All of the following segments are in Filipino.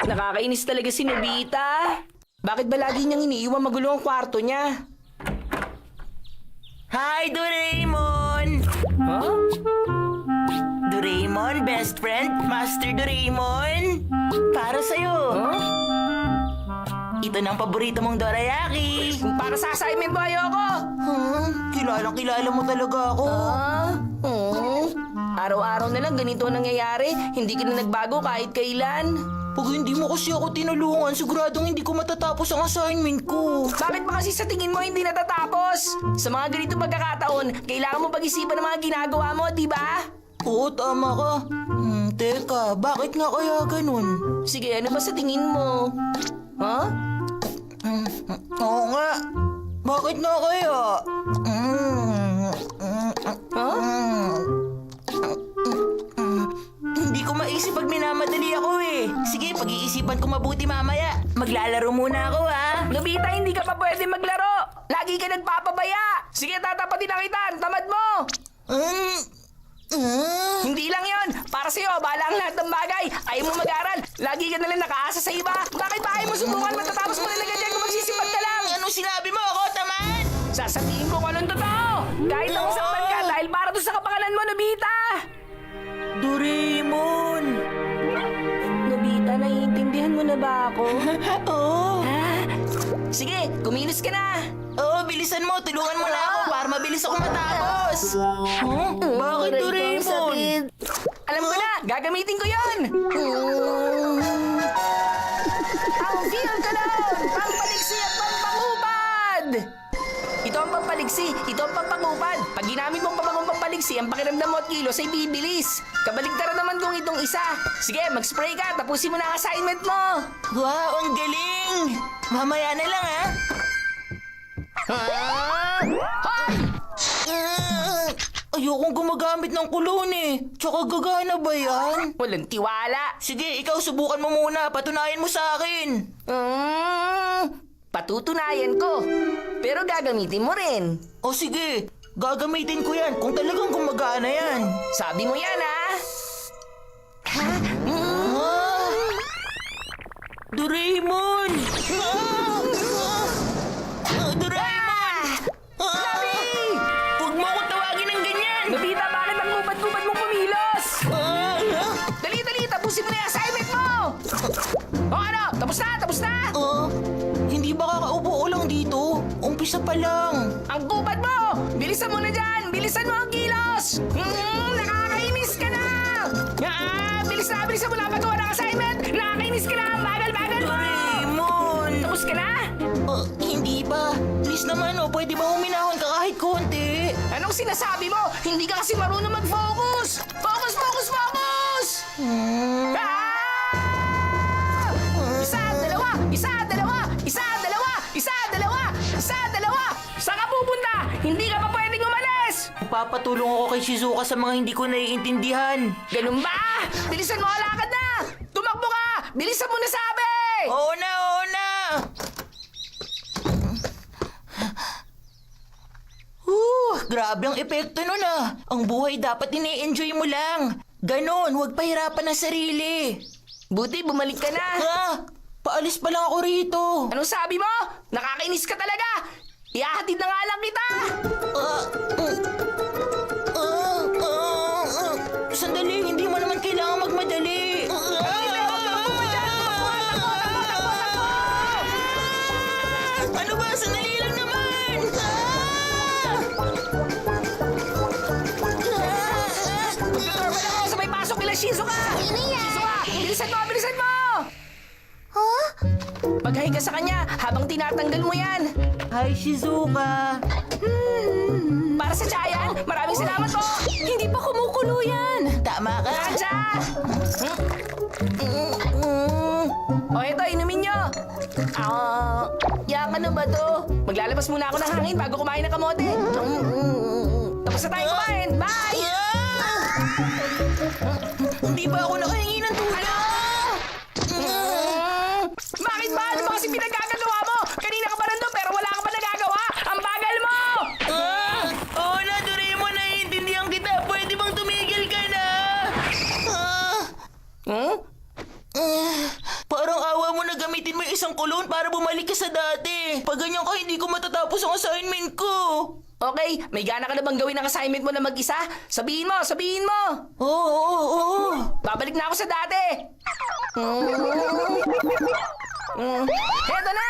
Nakakainis talaga si Nobita. Bakit ba lagi niyang iniiwan magulo ang kwarto niya? Hi, Doraemon! Huh? Doraemon, best friend, Master Doraemon! Para sa'yo! Huh? Ito ng paborito mong dorayaki! Kung para sa assignment mo, ayoko! Kilalang-kilala mo talaga ako! Araw-araw na lang ganito ang nangyayari. Hindi ka na nagbago kahit kailan. Pag hindi mo kasi ako tinulungan, siguradong hindi ko matatapos ang assignment ko! Bakit ba kasi sa tingin mo hindi natatapos? Sa mga ganito pagkakataon, kailangan mo pag-isipan ng mga ginagawa mo, di ba? Oo, tama ka. Teka, bakit nga kaya ganun? Sige, ano ba sa tingin mo? Huh? Oo nga. Bakit nga kaya? Huh? Hindi ko maisip pag minamadali ako eh. Sige, pag-iisipan ko mabuti mamaya. Maglalaro muna ako ha. Nobita, hindi ka pa pwede maglaro. Lagi ka nagpapabaya. Sige, tatapatin na kita. Ang tamad mo. Hindi lang yon. Para sa'yo, bahala ang lahat ng bagay. Ayaw mo mag-aral. Lagi ka nalang nakaasa sa iba. Bakit ba ayaw mo subukan? Matatapos mo na ganyan kung magsisipag ka lang. Anong sinabi mo ako, tamad? Sasabihin ko kung anong totoo. Kahit ako saktan ka dahil para doon sa kapangalan mo, Nobita. Doraemon! Nobita, naiintindihan mo na ba ako? Oo. Sige, kumilos ka na. Oo, bilisan mo. Tulungan mo na ako para mabilis ako matapos. Bakit, Doraemon? Alam ko na, gagamitin ko yon. Ang feel ko lang, pampaliksi at pampangupad. Ito ang pampaliksi, ito ang pampangupad. Pag ginamit mong pamangong pampaliksi, ang pakiramdam mo at kilos ay bibilis. Kabaligtaran naman kung itong isa. Sige, mag-spray ka, tapusin mo na ang assignment mo. Wow, ang galing! Mamaya na lang, ha? Hoy! Ayokong gumagamit ng kulon eh. Tsaka gagana ba yan? Walang tiwala. Sige, ikaw subukan mo muna. Patunayan mo sa akin. Patutunayan ko. Pero gagamitin mo rin. O sige, gagamitin ko yan kung talagang gumagana yan. Sabi mo yan, ha? Doraemon! Doraemon! Sabi! Huwag mo akong tawagin ng ganyan! Nobita, bakit ang kupad-kupad mong kumilos? Dali, tapusin mo na yung assignment mo! O ano, tapos na, tapos na! Hindi ba kakaupo lang dito? Umpisa pa lang. Ang kupad mo! Bilisan mo na dyan! Bilisan mo ang kilos! Nakakainis ka na! Bilisan mo na paggawa ng assignment! Nakakainis ka na! Bagal mo! Doraemon! Tapos ka na? Hindi ba? Please naman, pwede ba huminahon ka kahit konti? Anong sinasabi mo? Hindi ka kasi marunong mag-focus! Focus! Ah! Isa, dalawa! Saan ka pupunta? Hindi ka pa pwedeng umalis! Papatulong ako kay Shizuka sa mga hindi ko naiintindihan. Ganun ba? Bilisan mo, alakad na! Tumakbo ka! Bilisan mo na sabi! Oo na! Grabe ang epekto nun ah. Ang buhay dapat ini-enjoy mo lang. Ganon, huwag pahirapan ang sarili. Buti, bumalik ka na. Paalis pa lang ako rito. Anong sabi mo? Nakakainis ka talaga! Ihahatid na nga lang kita! Sandali, hindi mo naman kailangan magmadali. Ano ba? Sandali lang naman! Normal ako sa may pasok nila Shizuka! Shizuka, bilisan mo! Paghahiga sa kanya habang tinatanggal mo yan. Hi, Shizuka. Para sa tiyayan, maraming salamat po! Hindi pa kumukulo yan! Tama ka. Raja! O eto, inumin nyo! Yakan na ba to? Maglalabas muna ako ng hangin bago kumain ng kamote. Tapos na tayo kumain. Bye! Hindi ba ako nakahingi ng tulong? Ano? Bakit ba? Ano ba kasi pinagkagagawa mo? Kanina ka pa nandun pero wala ka pa nagagawa. Ang bagal mo! Oo na, Doraemon, naiintindihan kita. Pwede bang tumigil ka na? cologne para bumalik ka sa dati. Pag ganyan ka, hindi ko matatapos ang assignment ko. Okay, may gana ka na bang gawin ang assignment mo na mag-isa? Sabihin mo, sabihin mo! Oo. Babalik na ako sa dati! Heto na!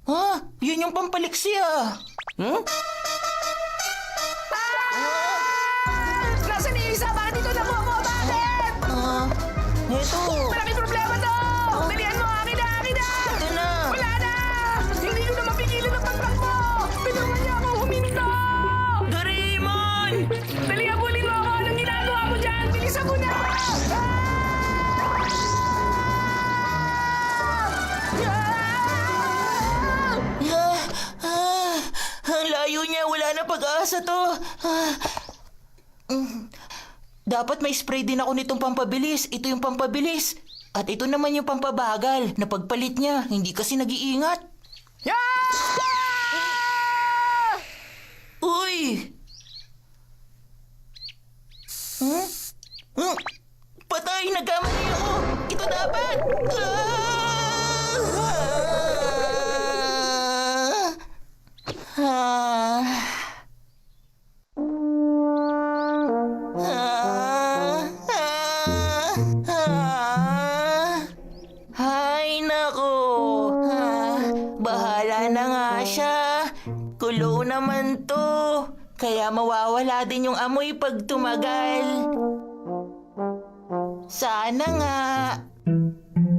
Ha? Yun yung pampaliksi ah. Nasaan yung isa? Bakit dito nakuha mo? Bakit? Eto. Malaking problema to! Dalihan mo! Akin na! Akin na! Ito na. Wala na! Hindi ko na mapigilan ang pagpag mo! Tulungan niya ako huminto! Doraemon! Dali, habulin mo ako! Anong ginagawa mo dyan? Bilisan mo na! Ang layo niya. Wala na pag-asa to. Dapat may spray din ako nitong pampabilis. Ito yung pampabilis. At ito naman yung pampabagal. Napagpalit niya. Hindi kasi nag-iingat. Uy! Patay! Nagkamali ako! Ito dapat! Hay nako! Bahala na nga siya. Kulo naman to. Kaya mawawala din yung amoy pag tumagal. Sana nga.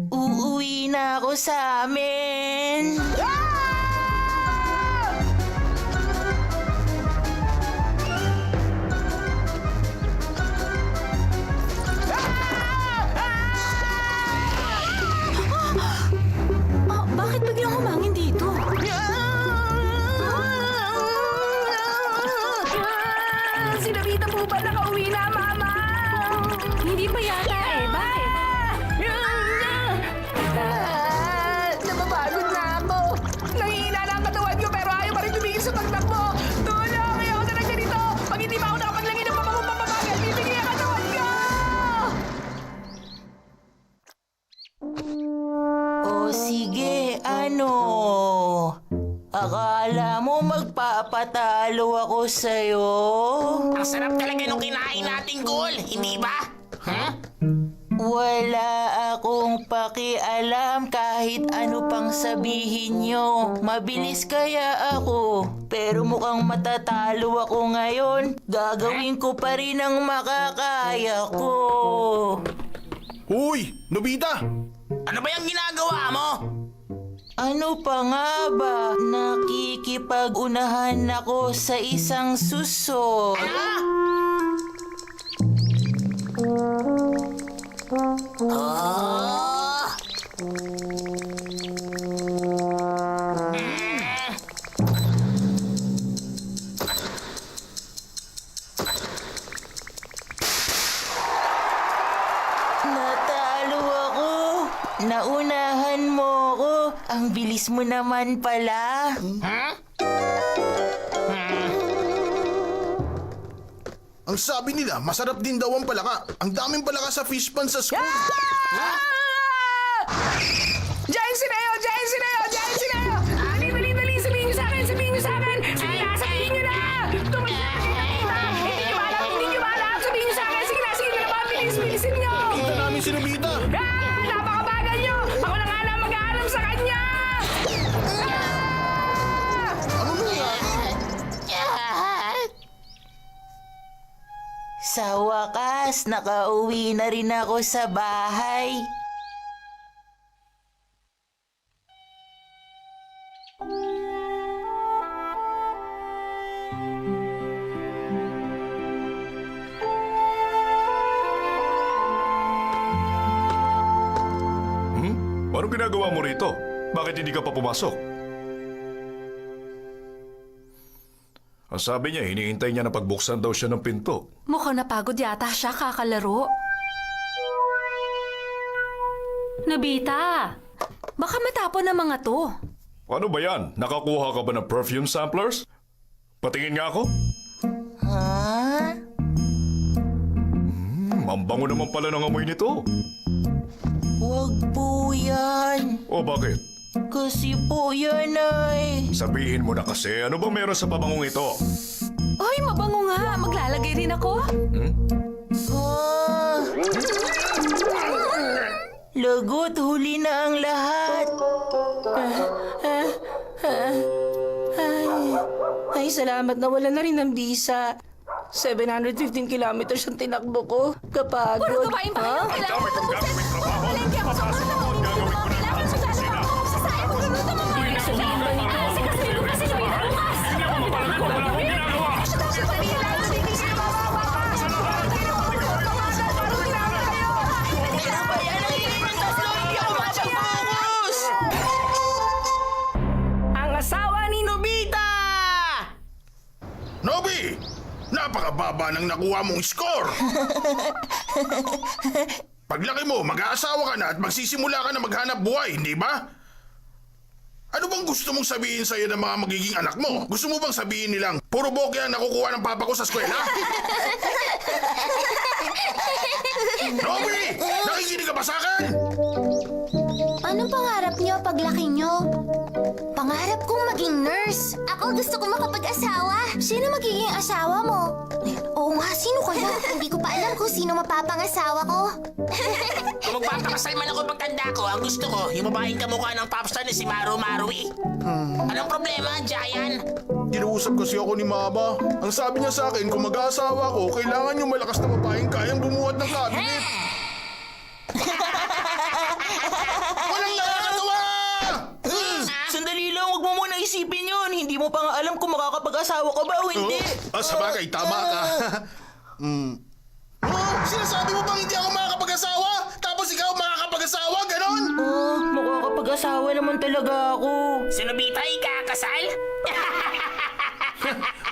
Uuwi na ako sa amin. Bakit biglang humangin dito? Si Nobita po ba nakauwi na, Mama? Hindi pa yata eh. Bakit? Napapagod na ako. Nangihina na ang katawan ko pero ayaw pa rin tumigil sa pagtakbo. Tulong! Ayaw na lang ganito. Pag hindi pa ako nakapaglagay ng pamangong papabagal, bibigay ang katawan ko! O sige, ano? Akala mo magpapatalo ako sa'yo? Ang sarap talaga nung kinain nating goal, hindi ba? Huh? Wala akong pakialam kahit ano pang sabihin nyo. Mabilis kaya ako, pero mukhang matatalo ako ngayon. Gagawin ko pa rin ang makakaya ko. Uy! Nobita! Ano ba yung ginagawa mo? Ano pa nga ba? Nakikipag-unahan ako sa isang suso. Natalo ako. Naunahan mo ako. Ang bilis mo naman pala. Ang sabi nila, masarap din daw ang palaka. Ang daming palaka sa fish pan sa school. Giant Sineo! Giant Sineo! Giant Sineo! Dali! Sabihin niyo sa akin! Sabihin niyo sa akin! Sige na! Sabihin niyo na! Tumayo na kayo! Hindi niyo maalam! Sabihin niyo sa akin! Sige na! Bilisin niyo! Kita namin si Nobita. Napakabagal niyo! Ako na nga lang mag-aalam sa kanya! Ano nangyari? Sa wakas, nakauwi na rin ako sa bahay. Anong ginagawa mo rito? Bakit hindi ka pa pumasok? Ang sabi niya, hinihintay niya na pagbuksan daw siya ng pinto. Mukhang napagod yata siya kakalaro. Nobita, baka matapon ang mga to. Ano ba yan? Nakakuha ka ba ng perfume samplers? Patingin nga ako. Ha? Ang bango naman pala ng amoy nito. Huwag po yan. O bakit? Kasi po yan ay... Sabihin mo na kasi, ano ba meron sa pabangong ito? Ay, mabango nga. Maglalagay rin ako. Ah. Lagot, huli na ang lahat. Ay, salamat na wala na rin ang visa. 715 kilometers ang tinakbo ko. Kapagod. Puro gawain pa kayo. Ang dami kong gagawin trabaho. Palengke ako sa Sa susunod, gagawin ko na lahat sa kusina. Sasayang ko ganun naman mga ito. Sabihin ba nito? Kasi Lucas, ito yung bukas. Hindi ako mapalagay kung wala akong ginagawa. Ang asawa ni Nobita! Nobi! Napakababa ng nakuha mong score! Paglaki mo, mag-aasawa ka na at magsisimula ka na maghanap buhay, hindi ba? Ano bang gusto mong sabihin sa'yo ng mga magiging anak mo? Gusto mo bang sabihin nilang, puro bokeh ang nakukuha ng papa ko sa eskwela? Nobi! Nakikinig ka ba sa akin? Anong pangarap niyo paglaki niyo? Pangarap kong maging nurse. Ako gusto kong makapag-asawa. Sino magiging asawa mo? Oo nga, sino kaya? Hindi ko pa alam kung sino mapapangasawa ko. Kung magpapakasal man ako pagtanda ko, ang gusto ko, yung babaeng kamukha ng popstar na si Maru Marui. Anong problema, Giant? Kinausap kasi ako ni Mama. Ang sabi niya sa akin, kung mag-aasawa ko, kailangan yung malakas na babaeng kayang bumuhat ng cabinet. Walang nakakatawa! Sandali lang, huwag mo muna isipin yun. Hindi mo pa nga alam kung makakapag-asawa ka ba o hindi. Sa bagay, tama ka. Sinasabi mo bang hindi ako makakapag-asawa? Tapos ikaw makakapag-asawa, ganon? Makakapag-asawa naman talaga ako. Si Nobita ikakasal?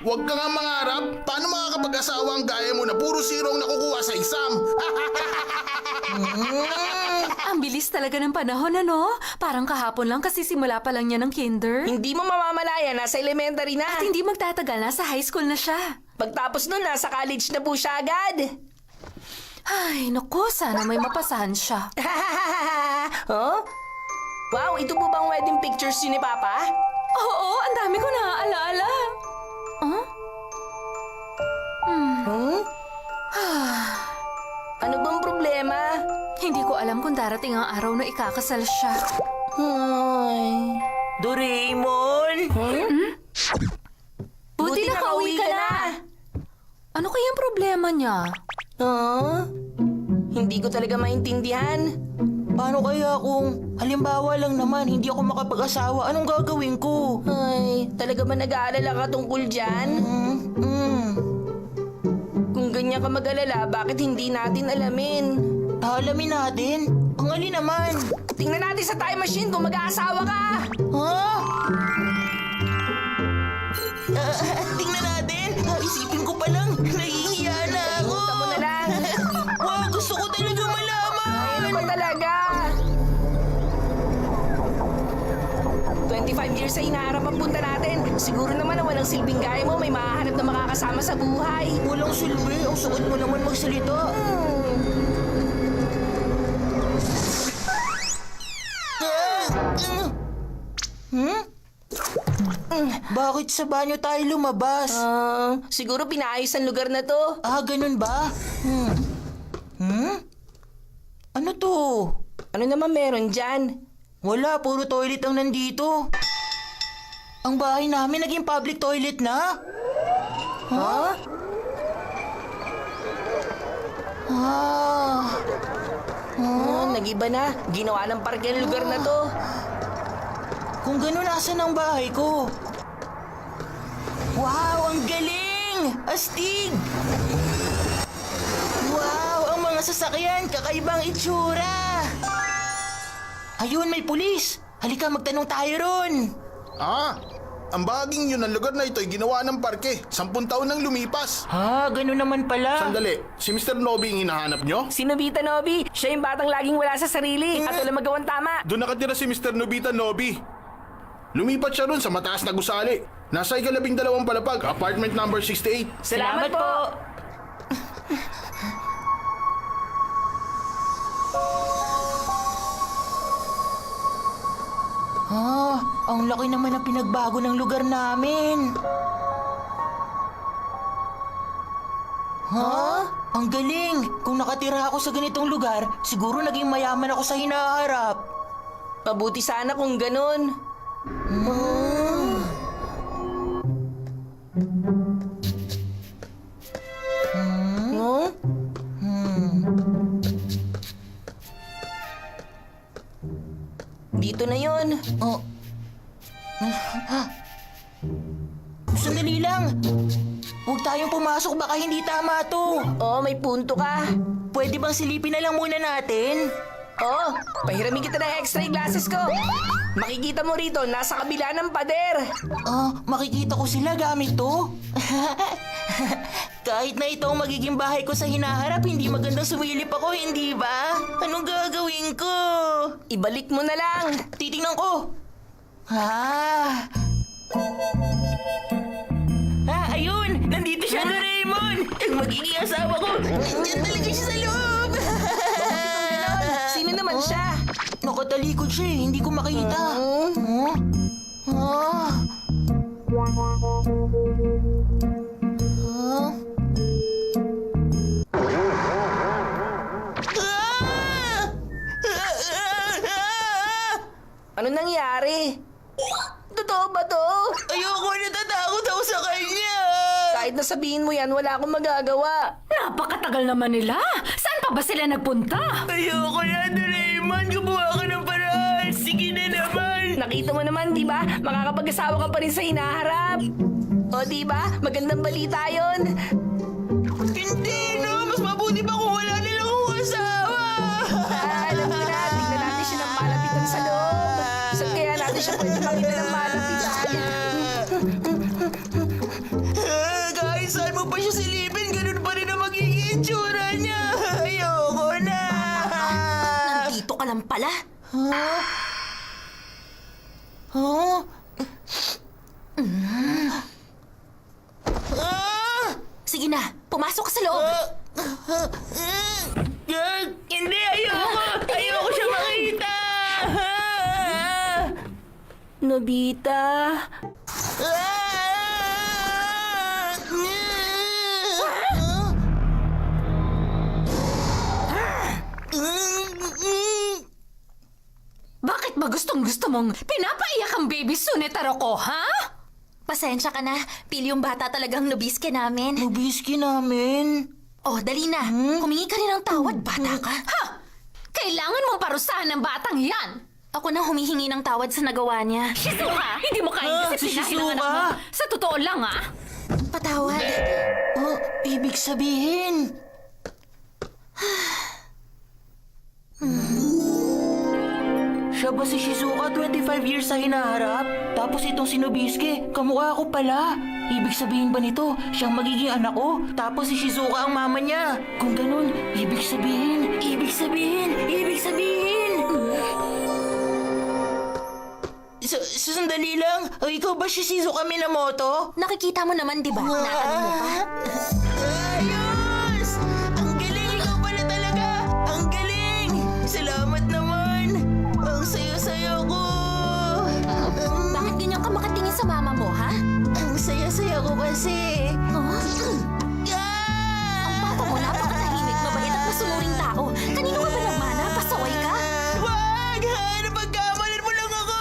Huwag ka nga mangarap. Paano makakapag-asawa ang gaya mo na puro zero ang nakukuha sa exam? Ang bilis talaga ng panahon, ano? Parang kahapon lang kasi simula pa lang niya ng kinder. Hindi mo mamamalaya, nasa elementary na. At hindi magtatagal na sa high school na siya. Pagtapos nun, nasa college na po siya agad. Ay, naku, sana may mapasahan siya. Huh? Wow, ito po bang wedding pictures yun ni Papa? Oo, ang dami ko naaalala. Huh? Huh? Ano bang problema? Hindi ko alam kung darating ang araw na ikakasal siya. Ay. Doraemon! Buti nakauwi ka na. Ano kayang problema niya? Huh? Hindi ko talaga maintindihan. Paano kaya kung, halimbawa lang naman, hindi ako makapag-asawa, anong gagawin ko? Ay, talaga ba nag-aalala ka tungkol dyan? Kung ganyan ka mag-alala, bakit hindi natin alamin? Alamin natin? Ang alin naman? Tingnan natin sa time machine kung mag-aasawa ka! Ha? Tingnan natin. Isipin ko pa lang, nahihiya na ako. Punta mo na lang. Wow, gusto ko talaga malaman. Ano ba talaga? 25 years sa hinaharap ang punta natin. Siguro naman na walang silbing gaya mo, may mahahanap na makakasama sa buhay. Walang silbi, ang sakit mo naman magsalita. Bakit sa banyo tayo lumabas? Siguro pinaayos ang lugar na to. Ganun ba? Ano to? Ano naman meron dyan? Wala, puro toilet ang nandito. Ang bahay namin naging public toilet na. Huh? Nag-iba na. Ginawa ng parke ang lugar na to. Kung gano'n, asan ang bahay ko? Wow, ang galing! Astig! Wow, ang mga sasakyan, kakaibang itsura! Ayun, may pulis! Halika, magtanong tayo ron! Ang bahaging yun ng lugar na ito ay ginawa ng parke. 10 taon nang lumipas. Gano'n naman pala. Sandali, si Mr. Nobi ang hinahanap nyo? Si Nobita Nobi, siya yung batang laging wala sa sarili at wala magawang tama. Doon nakatira si Mr. Nobita Nobi. Lumipat siya ron sa mataas na gusali. Nasa ika-12 palapag, apartment number 68. Salamat po. Ang laki naman ng pinagbago ng lugar namin. Ha? Ang galing! Kung nakatira ako sa ganitong lugar, siguro naging mayaman ako sa hinaharap. Mabuti sana kung ganun. Hmm? Dito na yon. Oh. Sandali lang. Huwag tayong pumasok, baka hindi tama to. Oh, may punto ka. Pwede bang silipin na lang muna natin? Oh, pahiramin kita ng extra glasses ko. Makikita mo rito, nasa kabila ng pader. Makikita ko sila gamit to. Kahit na ito ang magiging bahay ko sa hinaharap, hindi magandang sumilip ako, hindi ba? Anong gagawin ko? Ibalik mo na lang. Titingnan ko. Ayun! Nandito siya, Doraemon! Ang magiging asawa ko! Nandiyan talaga siya sa loob! Sino naman siya? Nakatalikod siya eh, hindi ko makita. Ano nangyari? Totoo ba to? Ayoko, natatakot ako sa kanya! Kahit nasabihin mo yan, wala akong magagawa. Napakatagal naman nila. Saan pa ba sila nagpunta? Ayoko na, Doraemon! Gumawa ka ng paraan! Sige na naman! Nakita mo naman, di ba? Makakapag-asawa ka pa rin sa hinaharap. O, di ba? Magandang balita yon. Hindi, no! Mas mabuti pa kung wala nilang akong asawa! Alam ko na, tingnan natin siya ng malapitan sa loob. Saan kaya natin siya pwede makita ng malapitan? Kahit saan mo pa siya silipin, ganun pa rin ang magiging itsura niya! Ayoko na! Nandito ka lang pala. Sige na, pumasok ka sa loob. Hindi, ayoko! Ayoko siya makita! Nobita. Bakit ba gustong-gusto mong pinapaiyak ang baby Sunetaro ko, ha? Pasensya ka na. Pili yung bata talagang nubiske namin. Nubiski namin. Oh, dali na. Humingi ka rin ng tawad, bata ka. Ha? Kailangan mong parusahan ng batang yan. Ako na humihingi ng tawad sa nagawa niya. Shizuka, hindi mo kaya si disiplinahin ang anak Shizuka. mo. Sa totoo lang, ha? Patawad. Ibig sabihin... Siya ba si Shizuka 25 years sa hinaharap? Tapos itong si Nobiske, kamukha ko pala. Ibig sabihin ba nito, siyang magiging anak ko? Tapos si Shizuka ang mama niya. Kung ganun, ibig sabihin... Sandali lang. Ikaw ba si Shizuka Minamoto? Nakikita mo naman, di ba? Natanong mo pa. Ayos! Ang galing! Ikaw pala talaga! Ang galing! Salamat naman! Ang saya-saya ko! Bakit ganyan ka makatingin sa mama mo, ha? Ang saya-saya ko kasi! Ang papa mo napakatahimik, mabait at masunuring tao. Kanino ka ba nagmana? Pasaway ka? Wag! Napagkamalan mo lang ako!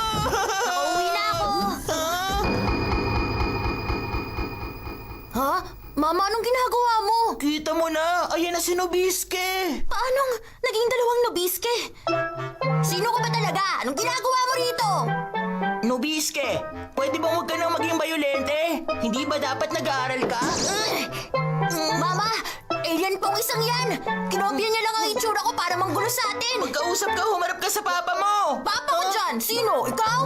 Uuwi na ako. Ha? Mama, anong ginagawa mo? Kita mo na! Ayan na si Nobiske! Paanong naging dalawang nobiske? Sino ka ba talaga? Anong ginagawa mo rito? Nobiske! Pwede bang huwag ka nang maging bayolente? Hindi ba dapat nag-aaral ka? Mama, alien pong isang yan. Kinopya niya lang ang itsura ko para manggulo sa atin. Magkausap ka, humarap ka sa papa mo! Papa ko dyan! Sino? Ikaw?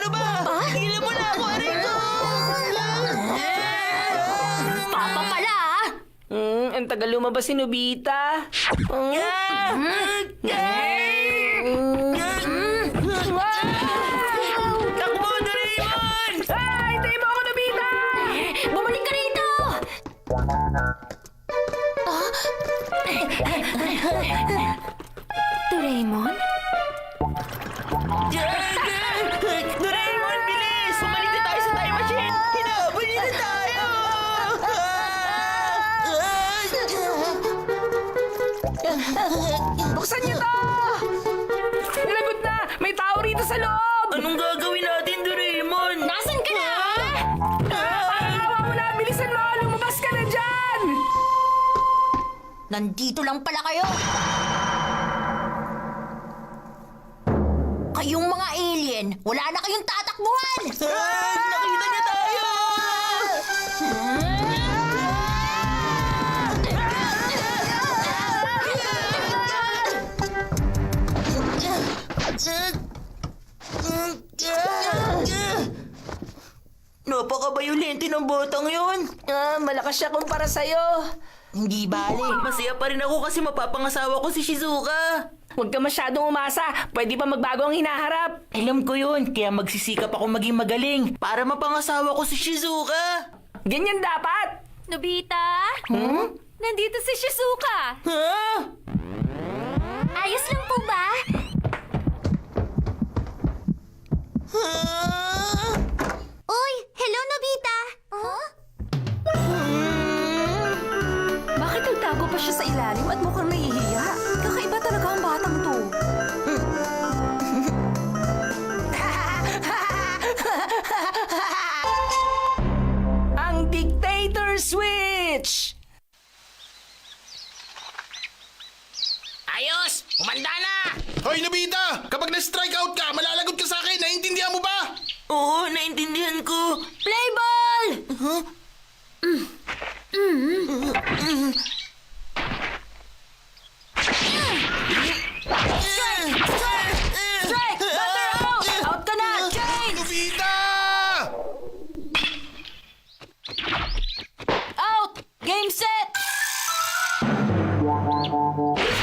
Ano ba? Tigilan mo na ako, aray ko! Papa pala, ha? Ang tagal lumabas si Nobita. Takbo, Doraemon! Ay, tayo mo ako, Nobita! Bumalik ka rito! Doraemon? Buksan niyo to! Lagot na! May tao rito sa loob! Anong gagawin natin, Doraemon? Nasaan ka na? Parang awa mo na! Bilisan mo! Lumabas ka na dyan! Nandito lang pala kayo. Kayong mga alien, wala na kayong tatakbuhan! Nakita niya tayo! Napaka-bayolente ng botang yun. Malakas siya kumpara sa'yo. Hindi bale. Masaya pa rin ako kasi mapapangasawa ko si Shizuka. Huwag ka masyadong umasa. Pwede pa magbago ang hinaharap. Alam ko yun, kaya magsisikap ako maging magaling para mapangasawa ko si Shizuka. Ganyan dapat. Nobita? Nandito si Shizuka. Ha? Ayos lang po ba? Uy, hello Nobita! Huh? Bakit nagtago pa siya sa ilalim at mukhang nahihiya? Kakaiba talaga ang batang to. Ang dictator switch! Ayos! Umanda na! Hoy, Nobita! Kapag na-strike out ka, malalagot ka sa akin. Naiintindihan mo ba? Oo, naintindihan ko. Play ball! Strike! Butter out! Out ka na! Change! Nobita! Out! Game set!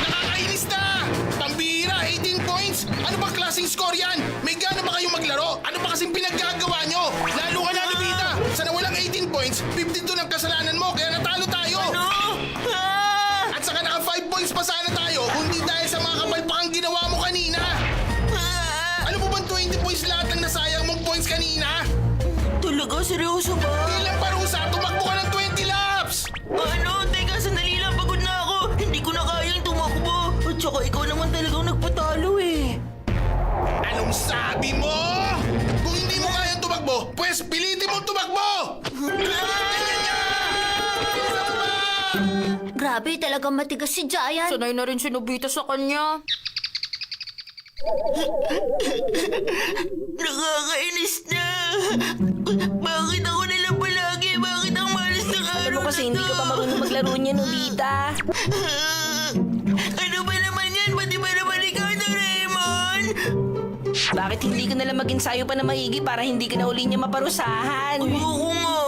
Nakakainis na! Pambihira, 18 points! Ano ba klaseng score yan? May gana ba kayong maglaro? Ano ba kasing pinaggagawa nyo? Lalo ka na, Nobita! Sa nawalang 18 points, 52 ng kasalanan mo, kaya natalo tayo! Ano? Ah! At saka naka 5 points pa sana tayo, kundi dahil sa mga kapalpakang ginawa mo kanina! Ah! Ano mo bang 20 points lahat ng nasayang mong points kanina? Talaga? Seryoso ba? Bilang parusa, tumakbo ka ng 20 laps! Ano? Teka, sandali lang. Pagod na ako. Hindi ko na kayang tumakbo. At saka ikaw naman talagang nagpatalo eh. Anong sabi mo? Kung hindi mo kayang tumakbo, pues pilitin mong tumakbo! Ganyan yan! Bilisan mo ba? Grabe, talagang matigas si Giant. Sanay na rin si Nobita sa kanya. Nakakainis na. Bakit ako nalang palagi? Bakit ang malas ng araw Alam mo kasi na hindi to? ka pa marunong maglaro niya, Nobita. Ano ba naman yan? Pati ba naman ikaw, Doraemon? Bakit hindi ka nalang mag-ensayo pa na maigi para hindi ka na uli niya maparusahan? Ayoko nga.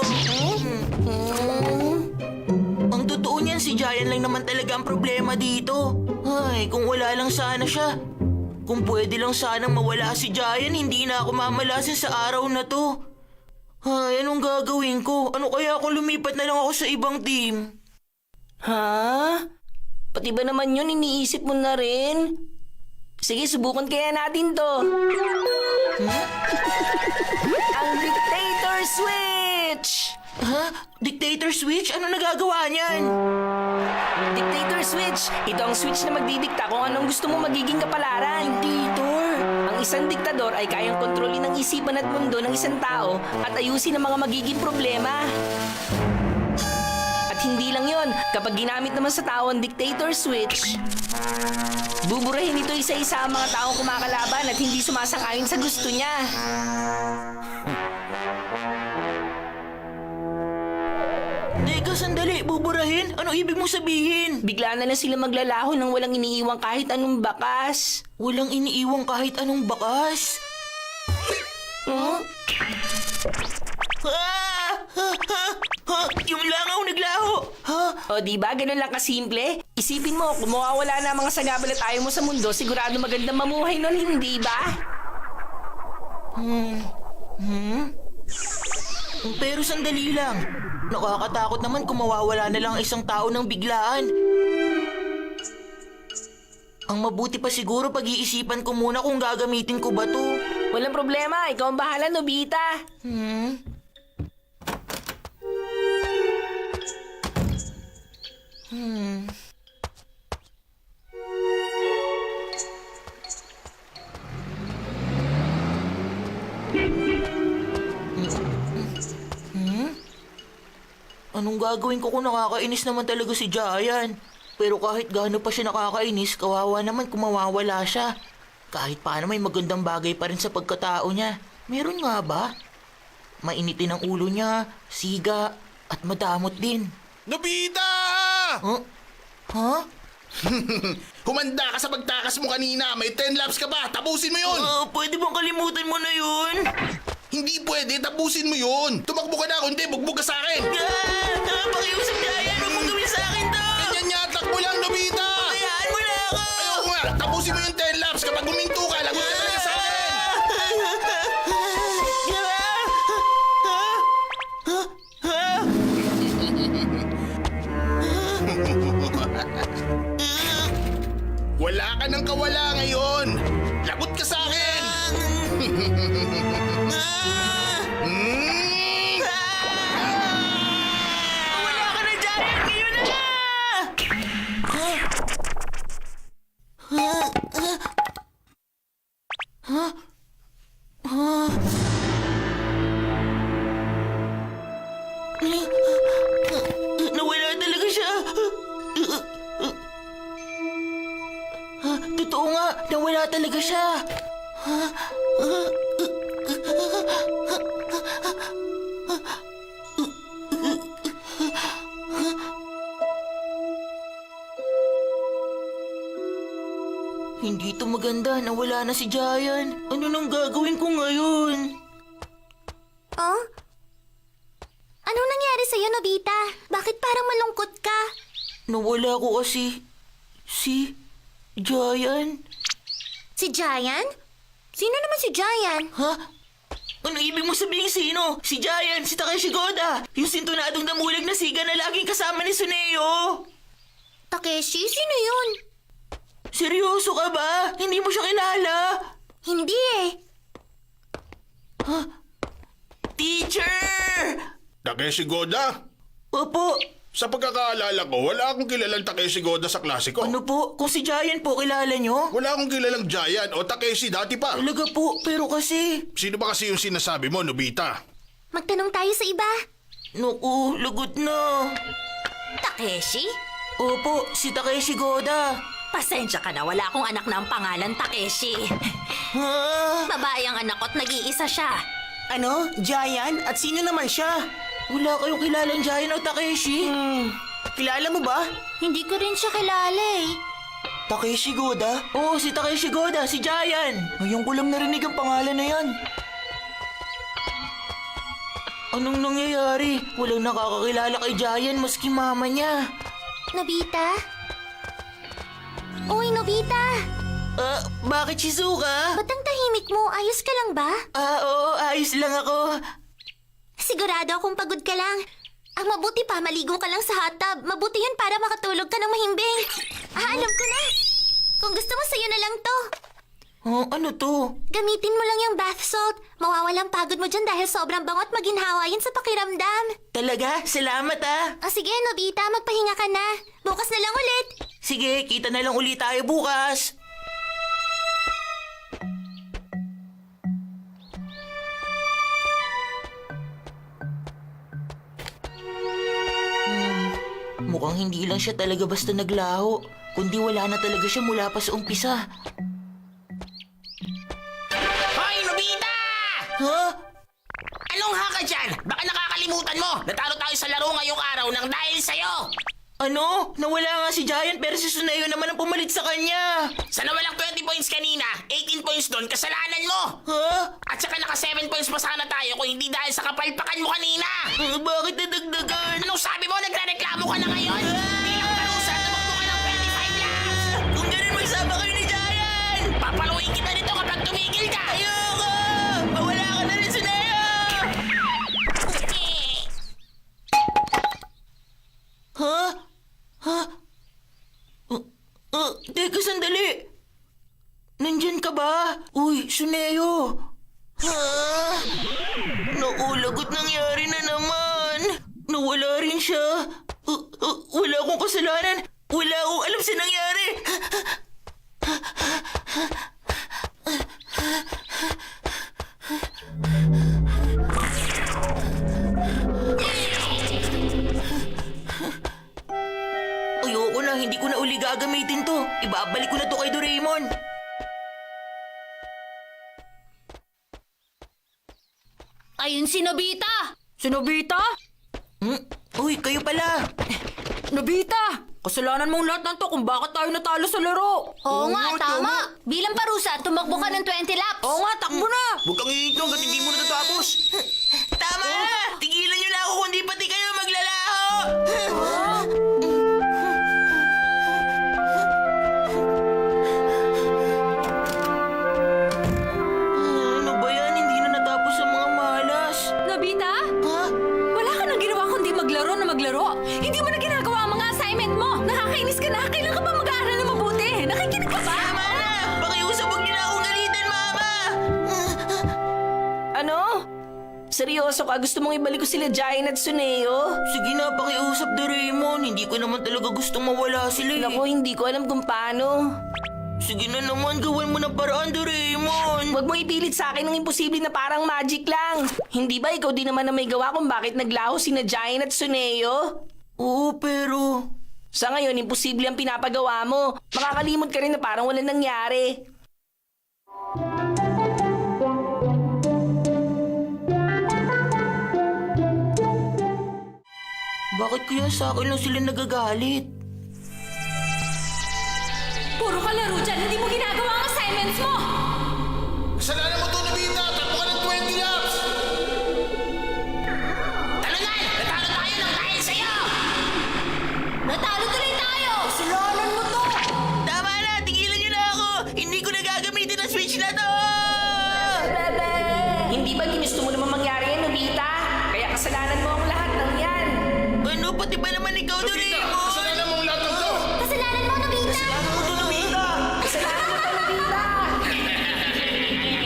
Ang totoo niyan, si Giant lang naman talaga ang problema dito. Ay, kung wala lang sana siya. Kung pwede lang sanang mawala si Giant, hindi na ako mamalasin sa araw na to. Ay, anong gagawin ko? Ano kaya kung lumipat na lang ako sa ibang team? Ha? Pati ba naman yun, iniisip mo na rin? Sige, subukan kaya natin to. Ang dictator switch! Ha? Dictator switch? Ano nagagawa niyan? Dictator switch! Ito ang switch na magdidikta kung anong gusto mo magiging kapalaran. Dictator! Ang isang diktador ay kayang kontrolin ang isipan at mundo ng isang tao at ayusin ang mga magiging problema. At hindi lang yon, kapag ginamit naman sa tao ang dictator switch, buburahin ito isa-isa ang mga taong kumakalaban at hindi sumasang-ayon sa gusto niya. Teka, sandali. Buburahin? Ano ibig mong sabihin? Bigla na lang sila maglalaho nang walang iniiwang kahit anong bakas. Walang iniiwang kahit anong bakas. Huh? Ah! Ha! Ha! Ha! Yung langaw naglaho! Ha? O diba, ganun lang kasimple? Isipin mo, kung mawawala na ang mga sagabal at ayaw mo sa mundo, sigurado magandang mamuhay nun, hindi ba? Pero sandali lang. Nakakatakot naman kung mawawala na lang ang isang tao ng biglaan. Ang mabuti pa siguro pag-iisipan ko muna kung gagamitin ko ba to. Walang problema, ikaw ang bahala, Nobita. Anong gagawin ko kung nakakainis naman talaga si Giant? Pero kahit gaano pa siya nakakainis, kawawa naman kung mawawala siya. Kahit paano may magandang bagay pa rin sa pagkatao niya. Meron nga ba? Mainitin ang ulo niya, siga, at madamot din. Nobita! Huh? Huh? Humanda ka sa pagtakas mo kanina. May 10 laps ka ba? Tapusin mo yun! Pwede bang kalimutan mo na yun? Hindi pwede, tapusin mo yun! Tumakbo ka na, kundi bugbog ka sa akin! Pakiusap Giant, huwag mong gawin sa akin to! Ganyan niya, takbo lang, Nobita! Hayaan mo na ako! Ayoko nga, tapusin mo yung 10 laps. Kapag huminto ka, lagot ka talaga sa akin! Wala ka ng kawala ngayon! Lagot ka sa akin! Wala ka na, Giant! Ngayon na! Nawala talaga siya! Totoo nga, nawala talaga siya! Hindi to maganda, nawala na si Giant. Ano nang gagawin ko ngayon? Oh? Anong nangyari sa'yo, Nobita? Bakit parang malungkot ka? Nawala ko kasi si Giant. Si Giant? Sino naman si Giant? Ha? Ano ibig mo sabihin sino? Si Giant, si Takeshi Goda. Yung sintunadong damulag na siga na laging kasama ni Suneo. Takeshi? Sino yun? Seryoso ka ba? Hindi mo siya kilala? Hindi eh. Teacher! Takeshi Goda? Opo. Sa pagkakaalala ko, wala akong kilalang Takeshi Goda sa klase ko. Ano po? Kung si Giant po, kilala nyo? Wala akong kilalang Giant o Takeshi dati pa. Talaga po, pero kasi... Sino ba kasi yung sinasabi mo, Nobita? Magtanong tayo sa iba. Naku, lagot na. Takeshi? Opo, si Takeshi Goda. Pasensya ka na, wala akong anak na ang pangalan Takeshi. Ha? Babae ang anak ko at nag-iisa siya. Ano? Giant? At sino naman siya? Wala kayong kilalang Giant o Takeshi? Kilala mo ba? Hindi ko rin siya kilala eh. Takeshi Goda? Oo, si Takeshi Goda, si Giant. Ngayon ko lang narinig ang pangalan na yan. Anong nangyayari? Walang nakakakilala kay Giant maski mama niya. Nobita? Uy, Nobita! Bakit Shizuka? Ba't ang tahimik mo? Ayos ka lang ba? Oo, ayos lang ako. Sigurado akong pagod ka lang. Ang mabuti pa, maligo ka lang sa hot tub. Mabuti yun para makatulog ka ng mahimbing. Alam ko na. Kung gusto mo, sa'yo na lang to. Ano to? Gamitin mo lang yung bath salt. Mawawalang pagod mo dyan dahil sobrang bango at maginhawa yun sa pakiramdam. Talaga? Salamat ah. Sige, Nobita, magpahinga ka na. Bukas na lang ulit. Sige, kita na lang ulit tayo bukas. Mukhang hindi lang siya talaga basta naglaho, kundi wala na talaga siya mula pa sa umpisa. Hoy, Nobita! Ha? Anong haka dyan? Baka nakakalimutan mo. Natalo tayo sa laro ngayong araw nang dahil sa'yo. Ano? Nawala nga si Giant pero si Suneo naman ang pumalit sa kanya. Sa nawalang 20 points kanina, 18 points doon, kasalanan mo. Ha? At saka naka 7 points pa sana tayo kung hindi dahil sa kapalpakan mo kanina. Bakit nadagdagan? Anong sabi mo? Nagre-reklamo ka na ngayon? Bilang karusa, tumakbo ka ng 25 laps. Kung ganun magsama kayo ni Giant! Papaluin kita nito kapag tumigil ka. Ayoko! Mawala ka na rin, Suneo! Ha? Ha? Teka sandali! Nandyan ka ba? Uy, Suneo! Ha? Naku, lagot nangyari na naman! Nawala rin siya! Wala akong kasalanan! Wala akong alam sa nangyari! Ibabalik ko na to kay Doraemon. Ayun si Nobita! Si Nobita? Uy, kayo pala. Nobita! Kasalanan mong lahat ng to kung bakit tayo natalo sa laro. Oo nga, tama. Bilang parusa, tumakbo ka ng 20 laps. Oo nga, takbo na! Huwag kang iitlong hanggat hindi mo natatapos. Tama na! Tigilan nyo na ako kundi pati kayo maglalaho! Ano ba yan? Hindi na natapos ang mga malas. Nobita? Ha? Wala ka nang ginawa kundi maglaro na maglaro. Hindi mo na ginagawa ang mga assignment mo. Nakakainis ka na. Kailan ka ba mag-aaral na mabuti? Nakikinig ka ba? Tama na! Pakiusap, huwag nyo na akong galitan, Mama! Ano? Seryoso ka? Gusto mong ibalik ko sila Giant at Suneo? Sige na, pakiusap, Doraemon. Hindi ko naman talaga gustong mawala sila eh. Naku, hindi ko alam kung paano. Sige na naman, gawan mo ng paraan, Doraemon. Huwag mo ipilit sa akin ng imposible na parang magic lang. Hindi ba ikaw din naman na may gawa kung bakit naglaho sina Giant at Suneo? Oo, pero... Sa ngayon, imposible ang pinapagawa mo. Makakalimot ka rin na parang walang nangyari. Bakit kaya sa akin lang sila nagagalit? Puro ka laro dyan. Hindi mo ginagawa ang assignments mo. Kasalanan mo to, Nobita! Takbo ka ng 20 laps! Talunan! Natalo tayo ng dahil sa'yo! Natalo tuloy tayo! Kasalanan mo to! Tama na! Tigilan nyo na ako! Hindi ko na gagamitin ang switch na to! Hindi ba ginusto mo naman mangyari yan, Nobita? Kaya kasalanan mo ang lahat ng yan. Ano? Pati ba naman ikaw, Nobita! Doraemon? Kasalanan mo ang lahat ng to! Kasalanan mo, Nobita! Kasalanan mo to, Nobita!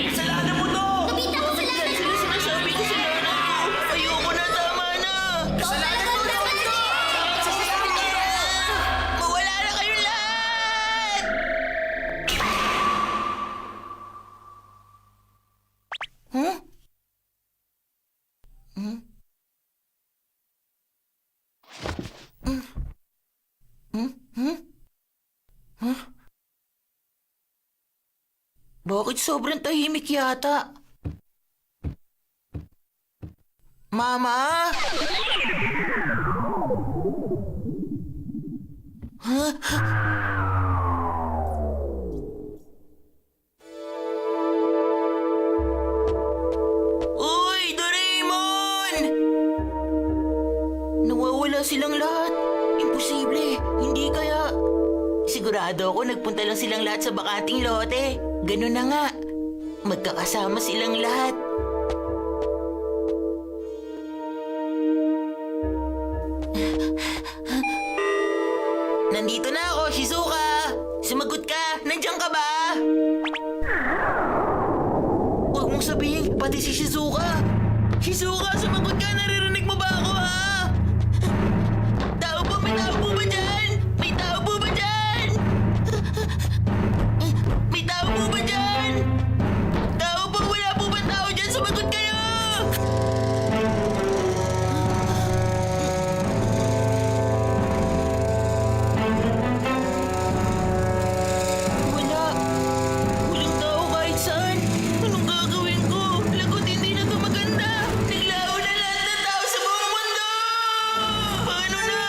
Kasalanan mo to! Nobita, kasalanan mo! Sila sinasabi ko sila na ako! Ayoko na, tama na! Kasalanan mo, Nobita! Mawala na kayong lahat! Huh? Bakit sobrang tahimik yata? Mama? Uy, Doraemon! Nawawala silang lahat. Imposible. Hindi kaya... Sigurado ako nagpunta lang silang lahat sa bakanting lote. Ganun na nga. Magkakasama silang lahat. Nandito na ako, Shizuka! Sumagot ka! Nandiyan ka ba? Huwag mong sabihin, pati si Shizuka! Shizuka, sumagot ka! Naririnig mo ba ako, ha? Tao po, may tao po ba dyan? May tao po ba dyan? May tao po ba dyan? Tao po, wala po ba tao dyan? Sumagot kayo! Wala. Walang tao kahit saan. Anong gagawin ko? Lagot, hindi na to maganda. Naglaho na lahat ng tao sa buong mundo! Paano na?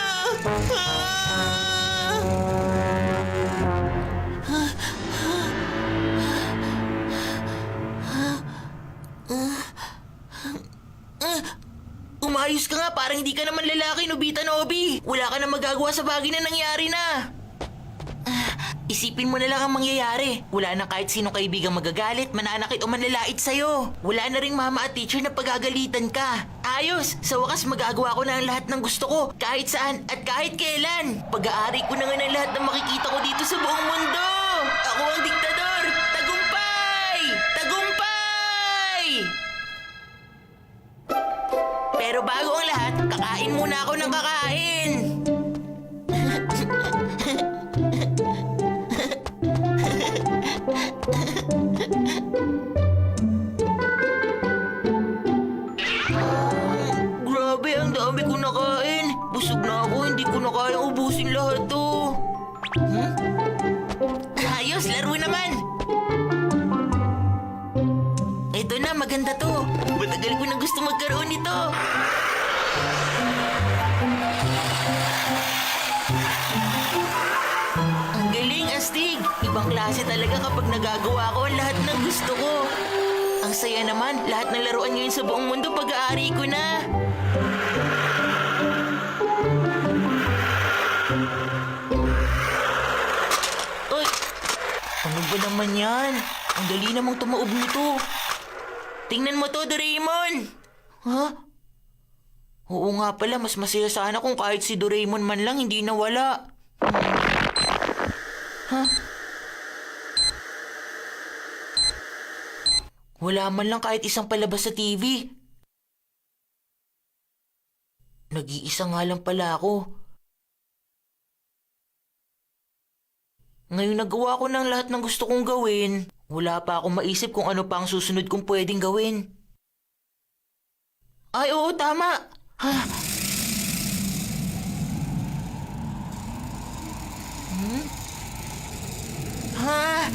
Umayos ka nga, parang hindi ka naman lalaki, Nobita Nobi. Wala ka na magagawa sa bagay na nangyari na. Isipin mo na lang ang mangyayari. Wala na kahit sinong kaibigang magagalit, mananakit o manlalait sa'yo. Wala na ring mama at teacher na pagagalitan ka. Ayos! Sa wakas magagawa ko na ang lahat ng gusto ko, kahit saan at kahit kailan. Pag-aari ko na nga ng lahat ng makikita ko dito sa buong mundo. Ako ang diktador! Tagumpay! Tagumpay! Pero bago ang lahat, kakain muna ako ng kakain. Grabe, ang dami ko nakain. Busog na ako, hindi ko na kayang ubusin lahat to. ayos, laro naman. Ito na, maganda to. Matagal ko na gusto magkaroon nito. Ang galing, Astig. Ibang klase talaga kapag nagagawa ko ang lahat ng gusto ko. Ang saya naman, lahat ng laruan ngayon sa buong mundo pag-aari ko na. Ay, ano ba naman yan? Ang dali namang tumaob nito. Tingnan mo to, Doraemon! Ha? Oo nga pala, mas masaya sana kung kahit si Doraemon man lang hindi nawala. Ha? Wala man lang kahit isang palabas sa TV. Nag-iisa nga lang pala ako. Ngayon nagawa ko ng lahat ng gusto kong gawin. Wala pa akong maisip kung ano pa ang susunod kong pwedeng gawin. Ay, oo, tama. Ha? Ha?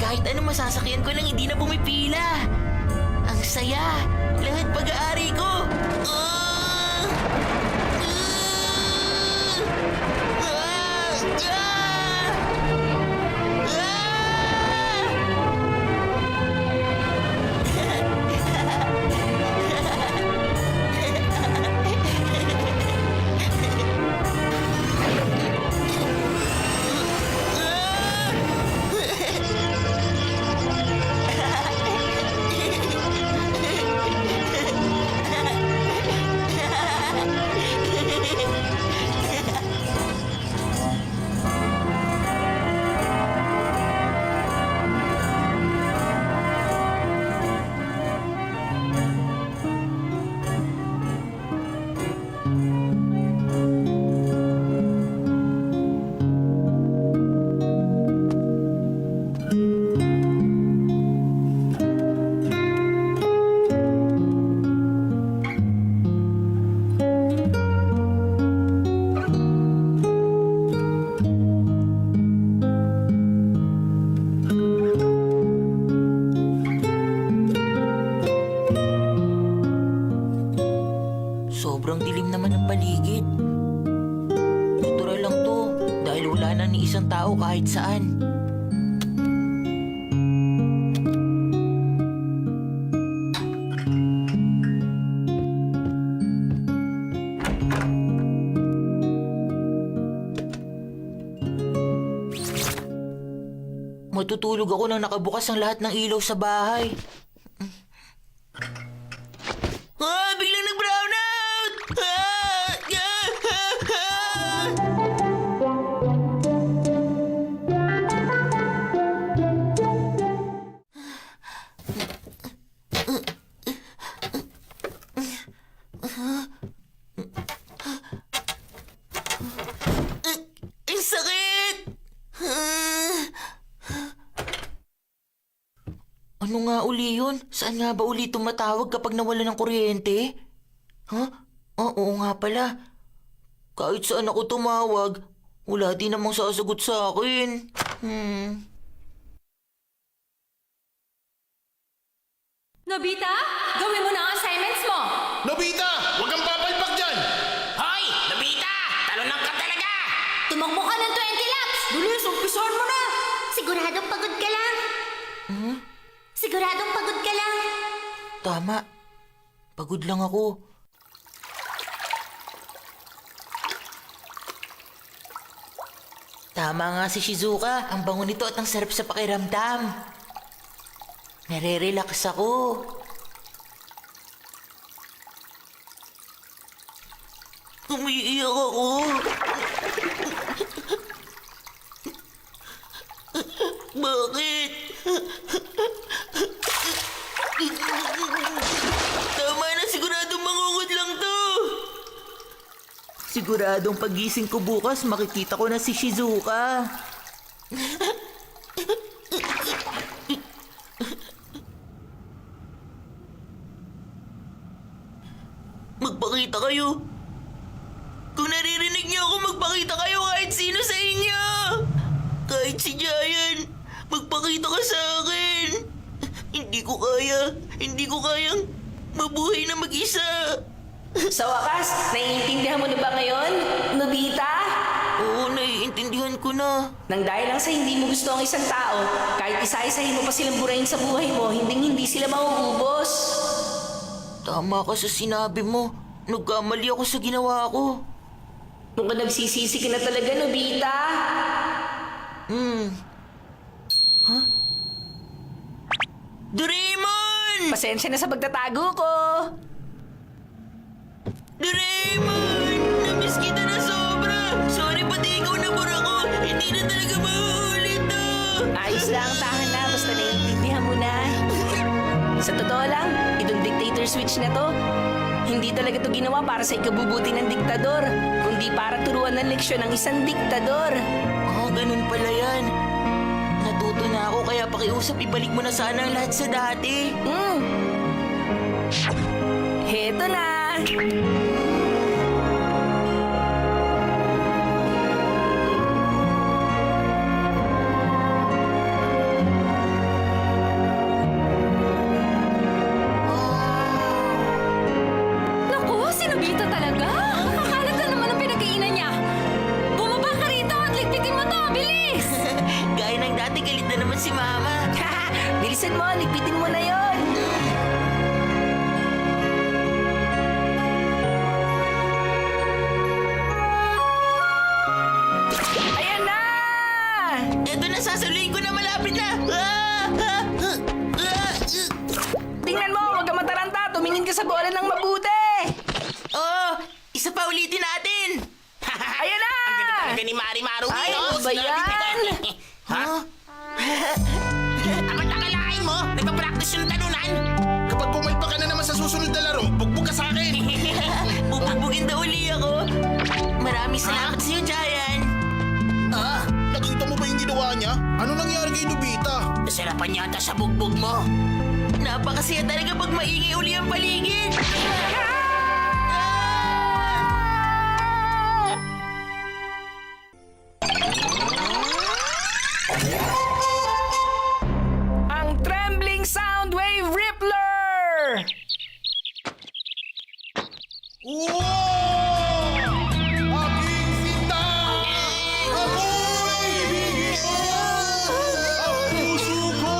Kahit ano masasakyan ko lang hindi na pumipila. Ang saya. Lahat pag-aari ko. Ah! Ah! Ah! Sobrang dilim naman ng paligid. Natural lang to dahil wala na ni isang tao kahit saan. Matutulog ako nang nakabukas ang lahat ng ilaw sa bahay. Ah! Biglang nag-brown out! Ah! Ang sakit! Ano nga uli yun? Saan nga ba uli tumatawag kapag nawala ng kuryente? Ha? Oo nga pala. Kahit saan ako tumawag, wala din namang sasagot sa akin. Nobita, gawin mo na ang assignments mo! Nobita! Huwag kang papalpak dyan! Hoy! Nobita! Talunang ka talaga! Tumakbo ka ng 20 laps! Bilis, umpisahan mo na! Siguradong pagod ka lang. Siguradong pagod ka lang. Tama. Pagod lang ako. Tama nga si Shizuka. Ang bango nito at ang sarap sa pakiramdam. Nare-relax ako. Umiiyak ako. Bakit? Tama na, siguradong mangungod lang to. Siguradong pagising ko bukas, makikita ko na si Shizuka. Magpakita kayo. Kung naririnig niyo ako, magpakita kayo kahit sino sa inyo. Kahit si Giant, magpakita ka sa akin. Hindi ko kayang mabuhay na mag-isa. Sa wakas, naiintindihan mo na ba ngayon, Nobita? Oo, naiintindihan ko na. Nang dahil lang sa hindi mo gusto ang isang tao, kahit isa-isahin mo pa silang burahin sa buhay mo, hindi sila mauubos. Tama ka sa sinabi mo. Nagkamali ako sa ginawa ko. Nung ka nagsisisi ka na talaga, Nobita. Doraemon! Pasensya na sa pagtatago ko. Doraemon! Namiss kita na sobra! Sorry, pati ikaw na ko. Hindi na talaga mauulit to! Ayos lang, tahan na, basta naiintindihan mo na. Sa totoo lang, itong dictator switch na to, hindi talaga to ginawa para sa ikabubuti ng diktador, kundi para turuan ng leksyon ng isang diktador. Ganun pala yan. Natuto na ako, kaya pakiusap, ibalik mo na sana ang lahat sa dati. Heto na! Naku, si Nobita talaga. Kakalat na naman ang pinag-iinan niya. Bumaba ka rito at ligpitin mo to. Bilis! Gaya ng dati, galit na naman si Mama. Bilisan mo, ligpitin mo na yon. Ayan na! Eto na, sasaluhin ko na, malapit na. Tingnan mo, huwag ka mataranta. Tumingin ka sa bola ng mabuti. Oh, isa pa ulitin natin. Ayan na! Talaga ni Mari Maru, Ay, no? ano ba yan? Ha? Ang akalain mo, nagpa-practice yung talunan? Kapag pumalpa ka na naman sa susunod na laro, bugbog ka sa akin. Bubugbugin daw uli ako. Maraming salamat sa iyo, Giant. Nakita mo ba yung ginawa niya? Ano nangyari kay Nobita? Nasarapan yata sa bugbog mo. Napakasaya talaga pag maingay uli ang paligid. Ang Trembling Soundwave Rippler! Aking sinta! Ako'y ibigin mo! Ang puso ko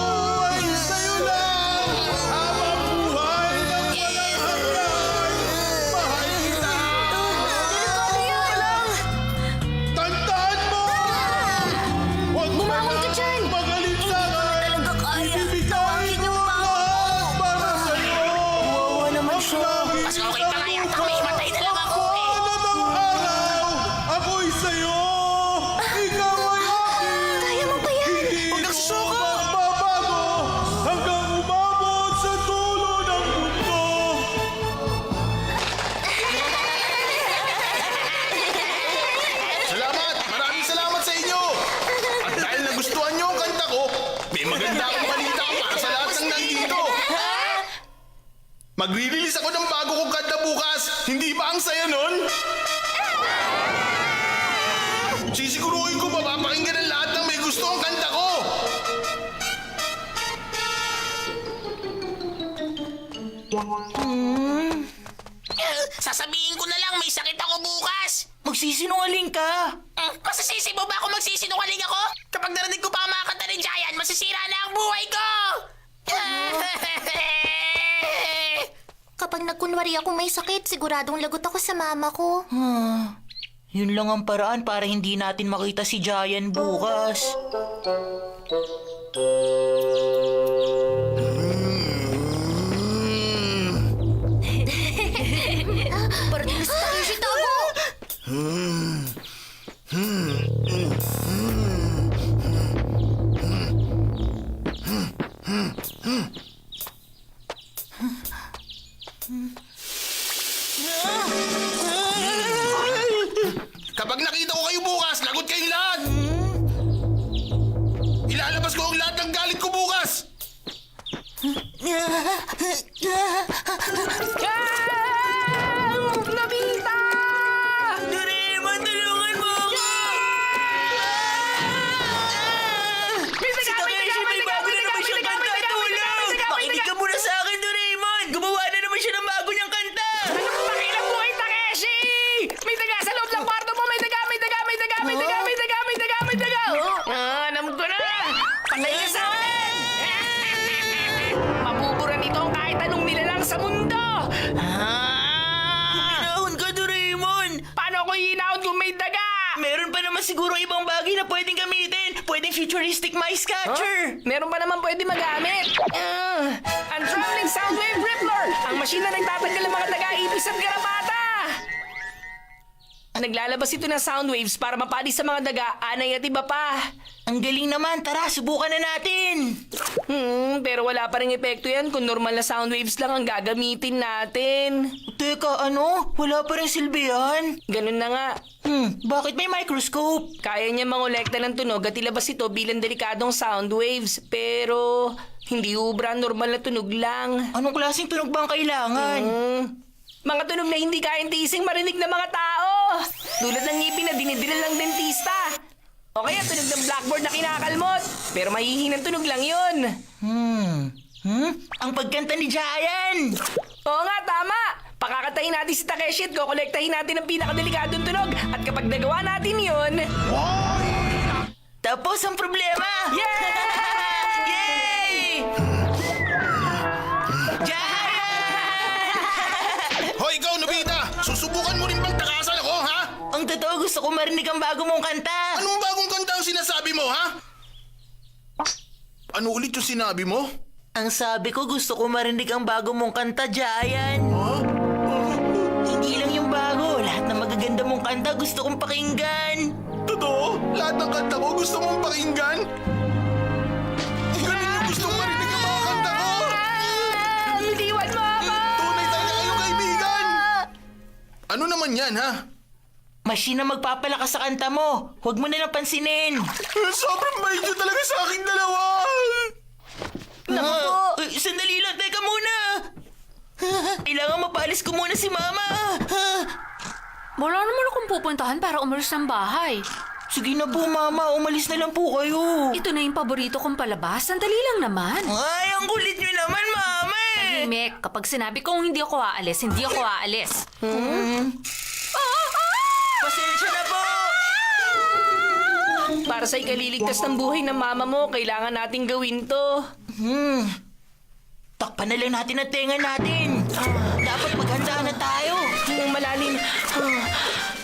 ay sa'yo lang! Habang buhay ng walang hanggan! Mahal kita! Tandaan mo! Huwag Bumangon ka dyan! magalit sa akin! Talaga kaya. Ibigay ko ang lahat para sa'yo! Wawa naman siya. Mas okay pa nga yata may matay na lang ako eh. Anong araw, ako'y sa'yo! Ikaw ay akin! Kaya mo pa yan! Hindi ko magbabago hanggang umabot sa dulo ng mundo! Salamat! Maraming salamat sa inyo! At dahil nagustuhan niyo ang kanta ko, may maganda akong balita para sa lahat ng nandito! Magre-release ako ng bago kong kanta bukas! Hindi ba ang saya nun? Sisiguruhin ko mapapakinggan ng lahat ng may gusto ang kanta ko! Sasabihin ko na lang may sakit ako bukas. Magsisinungaling ka. Masisisi mo ba ako magsisinungaling ako? Kapag narinig ko pa ang mga kanta ni Giant, masisira na ang buhay ko! Kapag nagkunwari ako may sakit, siguradong lagot ako sa mama ko. Yun lang ang paraan para hindi natin makita si Giant bukas. Parang gusto tayo si Togo! Kapag nakita ko kayo bukas, lagot kayong lahat! Ilalabas ko ang lahat ng galit ko bukas! Nobita! Doraemon, tulungan mo ako! Si Takeshi may bago na naman siyang kanta, tulong! Makinig ka muna sa akin, Doraemon! Gumawa na naman siya ng bago niyang kanta! Anong pakialam mo ay Takeshi? May daga sa loob ng kwarto mo! May daga! May daga! May daga! May daga! May daga! May daga! May daga! Alam ko na! Patay ka sa akin! Mabubura nito kahit anong nilalang sa mundo! Hinahon ka, Doraemon! Paano ko hinahon kung may daga? Meron pa naman siguro ibang bagay na pwedeng gamitin. Pwedeng futuristic mice catcher. Meron pa naman pwede magamit. Ang traveling soundwave rippler! Ang machine na nagtatanggal ng mga daga-ipis at garapata! Naglalabas ito ng soundwaves para mapali sa mga daga, anay at iba pa. Ang galing naman. Tara, subukan na natin. Pero wala pa rin epekto yan kung normal na soundwaves lang ang gagamitin natin. Teka, ano? Wala pa rin silbi yan? Ganun na nga. Bakit may microscope? Kaya niya mangolekta ng tunog at ilabas ito bilang delikadong soundwaves. Pero hindi ubra, normal na tunog lang. Anong klaseng tunog ba ang kailangan? Mga tunog na hindi kayang tiising marinig ng mga tao. Tulad ng ngipin na dinidril ng dentista. O kaya tunog ng blackboard na kinakalmot. Pero mahihinang tunog lang yun. Ang pagkanta ni Giant! Oo nga, tama. Pakakatayin natin si Takeshi at kukolektahin natin ang pinakadelikadong tunog. At kapag nagawa natin yun... Tapos ang problema! Yeah! Yay! Hoy, ikaw, Nobita! Susubukan mo rin bang takasan ako, ha? Ang totoo, gusto ko marinig ang bago mong kanta. Anong bagong kanta ang sinasabi mo, ha? Ano ulit yung sinabi mo? Ang sabi ko, gusto ko marinig ang bago mong kanta, Giant. Hindi lang yung bago. Lahat ng magaganda mong kanta gusto kong pakinggan. Totoo? Lahat ng kanta ko gusto mong pakinggan? Ganun yung gusto mong marinig ang mga kanta ko? Liwan mo ako! Tunay talaga kayong kaibigan! Ano naman yan, ha? Machine na magpapalakas sa kanta mo. Huwag mo na lang pansinin. Sobrang bait nyo talaga sa aking dalawa! Sandali lang, teka muna. Kailangan mapaalis ko muna si Mama. Wala naman akong pupuntahan para umalis ng bahay. Sige na po, Mama. Umalis na lang po kayo. Ito na yung paborito kong palabas. Sandali lang naman. Ay, ang kulit nyo naman, Mama. Mek, kapag sinabi kong hindi ako aalis, hindi ako aalis. Pasensya na po. Para sa ikaliligtas ng buhay ng mama mo, kailangan nating gawin to. Takpan na lang natin ang tenga natin. Dapat maghanda na tayo. Malalim.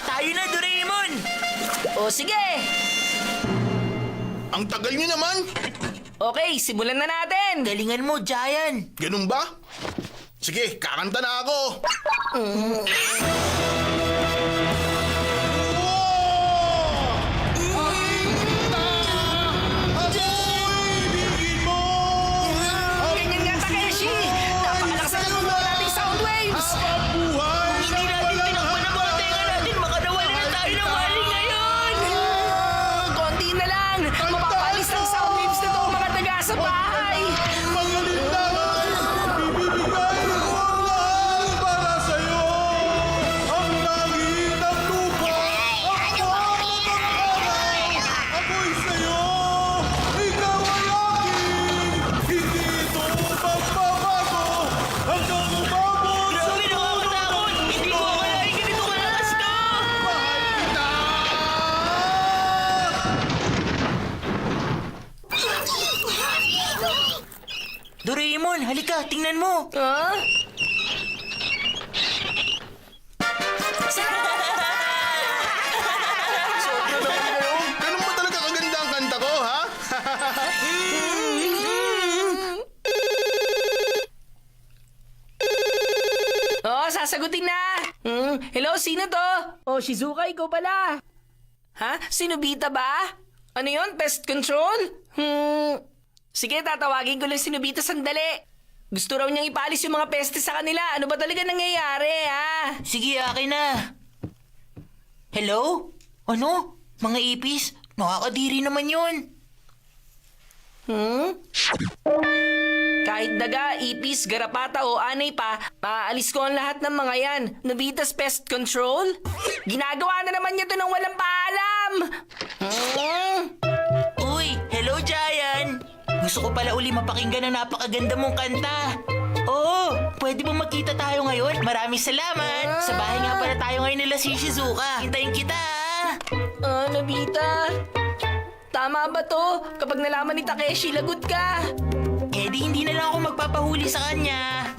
Tayo na, Doraemon. O sige! Ang tagal nyo naman! Okay, simulan na natin! Galingan mo, Giant. Ganun ba? Sige, kakanta na ako! Ganyan nga, Takeshi! Napakalakas na nagmumuha nating soundwaves! Hindi natin tinakpan ang mga tenga natin. Baka nawala na tayo ng wali ngayon. Konti na lang! Mapapalis ng soundwaves na to ang mga daga sa bahay! Grabe, nakakatakot. Hindi ko akalain ganito kalakas to. Doraemon, halika, tingnan mo. Ha? Ganun ba talaga kaganda ang kanta ko, ha? Oh, sasagutin na! Hello, sino to? Oh, Shizuka, ikaw pala. Ha? Si Nobita ba? Ano yon? Pest control? Sige, tatawagin ko lang si Nobita sandali. Gusto raw niyang ipaalis yung mga peste sa kanila. Ano ba talaga nangyayari, ha? Sige, akin na. Hello? Ano? Mga ipis? Nakakadiri naman yun. Kahit daga, ipis, garapata o anay pa, maaalis ko ang lahat ng mga yan. Nobita's Pest Control? Ginagawa na naman niya to ng walang paalam! Uy, hello Giant! Gusto ko pala uli mapakinggan ang napakaganda mong kanta. Oo, pwede ba magkita tayo ngayon? Maraming salamat! Sa bahay nga pala tayo ngayon nila si Shizuka. Hintayin kita! Nobita, tama ba to? Kapag nalaman ni Takeshi, lagot ka. Eh di hindi na lang ako magpapahuli sa kanya.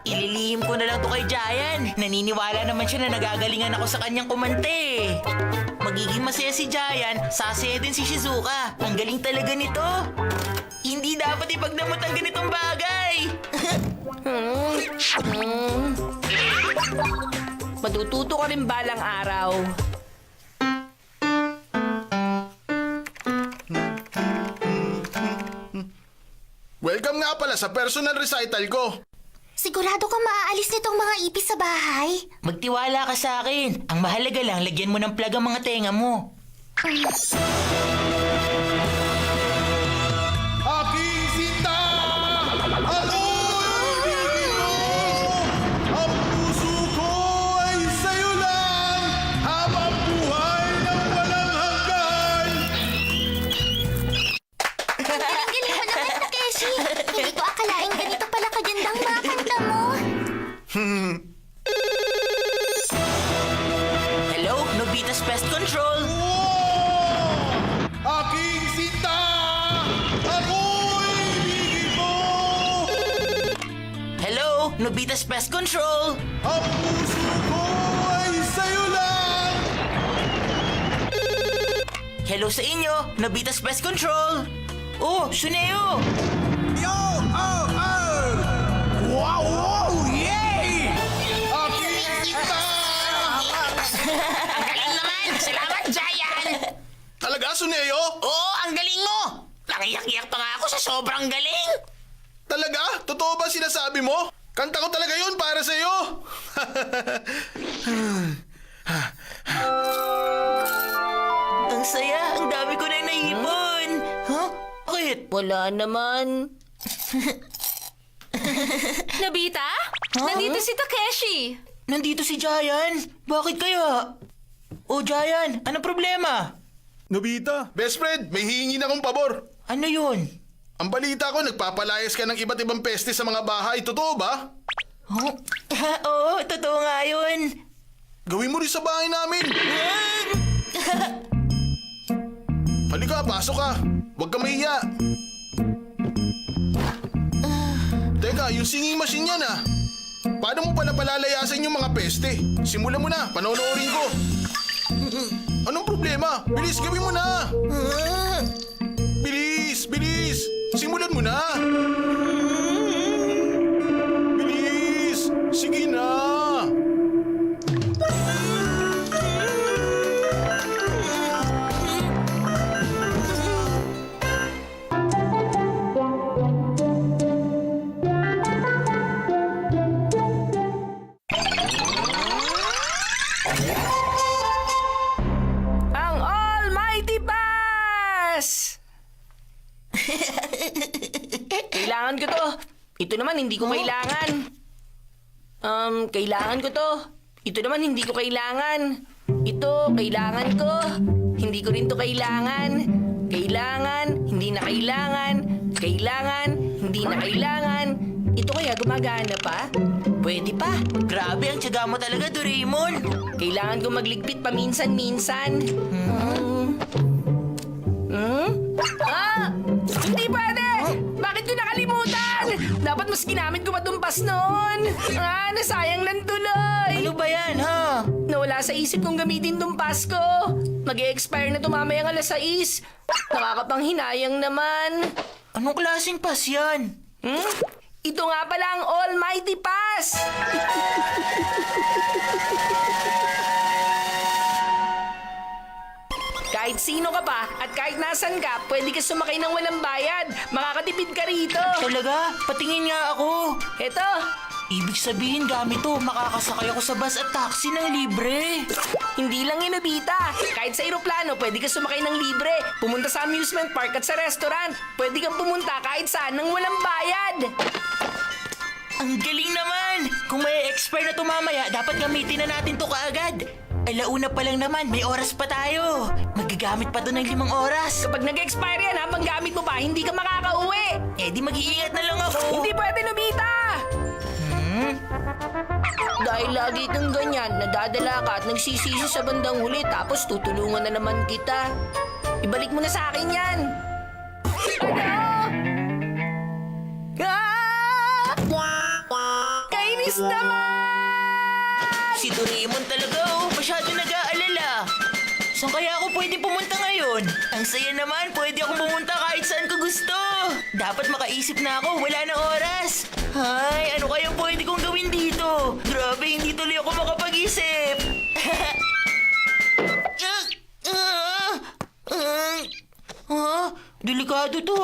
Ililihim ko na lang to kay Giant. Naniniwala naman siya na nagagalingan ako sa kanyang kumante. Magiging masaya si Giant, sasaya din si Shizuka. Ang galing talaga nito. Hindi dapat ipagdamot ang ganitong bagay. Matututo ka rin balang araw. Welcome nga pala sa personal recital ko. Sigurado ka maaalis nitong mga ipis sa bahay? Magtiwala ka sa akin. Ang mahalaga lang, lagyan mo ng plug ang mga tenga mo. Aking sinta! Ako'y ibigin mo! Ang puso ko ay sa'yo lang habang buhay ng walang hanggan! Galing mo naman, Takeshi. Hindi ko akalaing ganito pala kagandang mga kanta mo. Hello, Nobita's Pest Control. Aking sinta! Ako'y ibigin mo! Hello, Nobita's Pest Control. Ang puso ko ay sa'yo lang! Hello sa inyo, Nobita's Pest Control. Oh, Shuneo! Wow! Wow! Yay! Aking sinta! Ang galing naman! Salamat, Giant! Talaga, Suneo? Oo, ang galing mo! Nangiyak-iyak pa nga ako sa sobrang galing! Talaga? Totoo ba sinasabi mo? Kanta ko talaga yun para sa'yo! Ang saya, ang dami ko na naipon. Huh? Bakit? Wala naman. Nobita? Nandito si Takeshi. Nandito si Giant. Bakit kaya? Oh, Giant, anong problema? Nobita, best friend, may hihingi na akong pabor. Ano yun? Ang balita ko, nagpapalayas ka ng iba't ibang peste sa mga bahay. Totoo ba? Huh? Oo, totoo nga yun. Gawin mo rin sa bahay namin. Halika, pasok ka. Huwag ka mahiya. Teka, yung singing machine yan ah. Paano mo pala palalayasan yung mga peste? Simulan mo na, panonoorin ko. Anong problema? Bilis, gawin mo na! Bilis! Bilis! Simulan mo na! Bilis! Sige na! Ang Almighty Pass! Kailangan ko to. Ito naman, hindi ko kailangan. Kailangan ko to. Ito naman, hindi ko kailangan. Ito, kailangan ko. Hindi ko rin to kailangan. Kailangan, hindi na kailangan. Kailangan, hindi na kailangan. Ito kaya gumagana pa? Pwede pa. Grabe, ang tiyaga mo talaga, Doraemon. Kailangan ko magligpit paminsan-minsan. Hindi pwede! Bakit ko nakalimutan? Dapat mas ginamit ko pa itong pas noon. Nasayang lang tuloy. Ano ba yan, ha? Nawala sa isip kong gamitin itong pas ko. Mag-e-expire na ito mamayang alas 6. Nakakapanghinayang naman. Anong klaseng pass yan? Ito nga pala ang Almighty Pass! Kahit sino ka pa at kahit nasan ka, pwede ka sumakay ng walang bayad. Makakatipid ka rito. Talaga? Patingin nga ako. Eto, Ibig sabihin gamit to, makakasakay ako sa bus at taxi ng libre. Hindi lang yun, Nobita. Kahit sa eroplano, pwede ka sumakay ng libre. Pumunta sa amusement park at sa restaurant. Pwede kang pumunta kahit saan nang walang bayad. Ang galing naman! Kung may expire na to mamaya, dapat gamitin na natin to kaagad. Alauna pa lang naman, may oras pa tayo. Magagamit pa to ng 5 oras. Kapag nag-expire yan, habang gamit mo pa, hindi ka makakauwi. Eh di mag-iingat na lang ako. Hindi pwede, Nobita! Dahil lagi kang ganyan, nadadala ka at nagsisisi sa bandang huli tapos tutulungan na naman kita. Ibalik mo na sa akin yan. Ano? Kainis naman! Si Doraemon talaga masyado nag-aalala. Saan kaya ako pwede pumunta ngayon? Ang saya naman, pwede akong pumunta kahit saan ko gusto. Dapat makaisip na ako, wala na oras. Ay, ano kayang pwede kong gawin dito? Grabe, hindi tuloy ako makapag-isip. Delikado to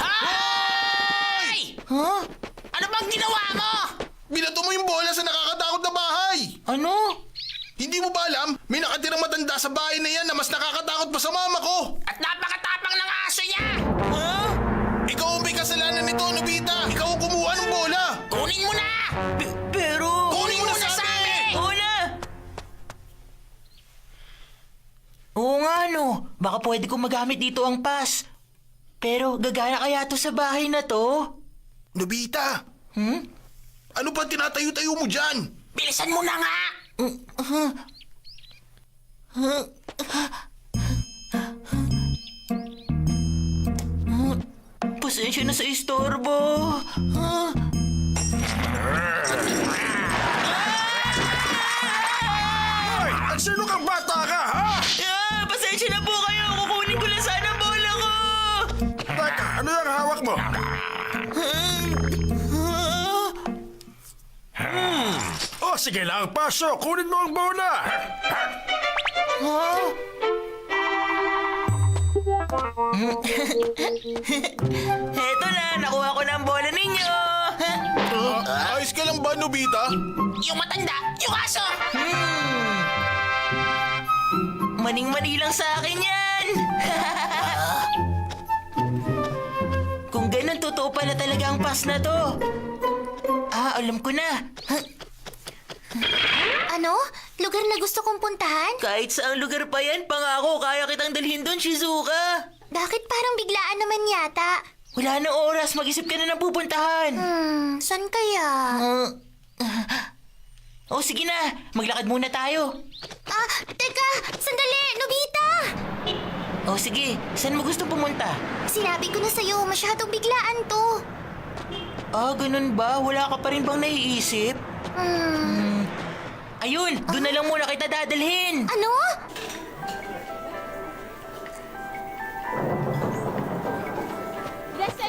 Hoy! Huh? Ano bang ginawa mo? Binato mo yung bola sa nakakatakot na bahay! Ano? Hindi mo ba alam? May nakatirang matanda sa bahay na yan na mas nakakatakot pa sa mama ko! At napakatapang ng aso niya! Huh? Ikaw ang may kasalanan nito, Nobita! Ikaw ang kumuha ng bola! Kunin mo na! Pero... Kunin mo na sabi! Oo na! Oo nga no, baka pwede kong magamit dito ang pass. Pero gagana kaya to sa bahay na to? Nobita! Ano pa tinatayo-tayo mo dyan? Bilisan mo na nga! Pasensya na sa istorbo. Hoy! At sino kang bata ka, ha? Pasensya na po kayo. Kukunin ko lang sana ang bola ko. Teka, ano yung hawak mo? Oh, sige lang, pasok. Kunin mo ang bola. Heto na, nakuha ko na ang bola ninyo. Ayos ka lang ba, Nobita? Yung matanda! Yung aso! Maning-mani lang sa akin yan. Kung ganun, totoo pala talaga ang pass na to. Alam ko na. Ano? Lugar na gusto kong puntahan? Kahit saang lugar pa yan, pangako, kaya kitang dalhin doon, Shizuka. Bakit parang biglaan naman yata? Wala na oras, mag-isip ka na ng pupuntahan. Saan kaya? Sige na, maglakad muna tayo. Teka! Sandali! Nobita! Sige, saan mo gusto pumunta? Sinabi ko na sa'yo, masyadong biglaan to. Ganun ba? Wala ka pa rin bang naiisip? Ayun, doon na lang muna kita dadalhin. Ano?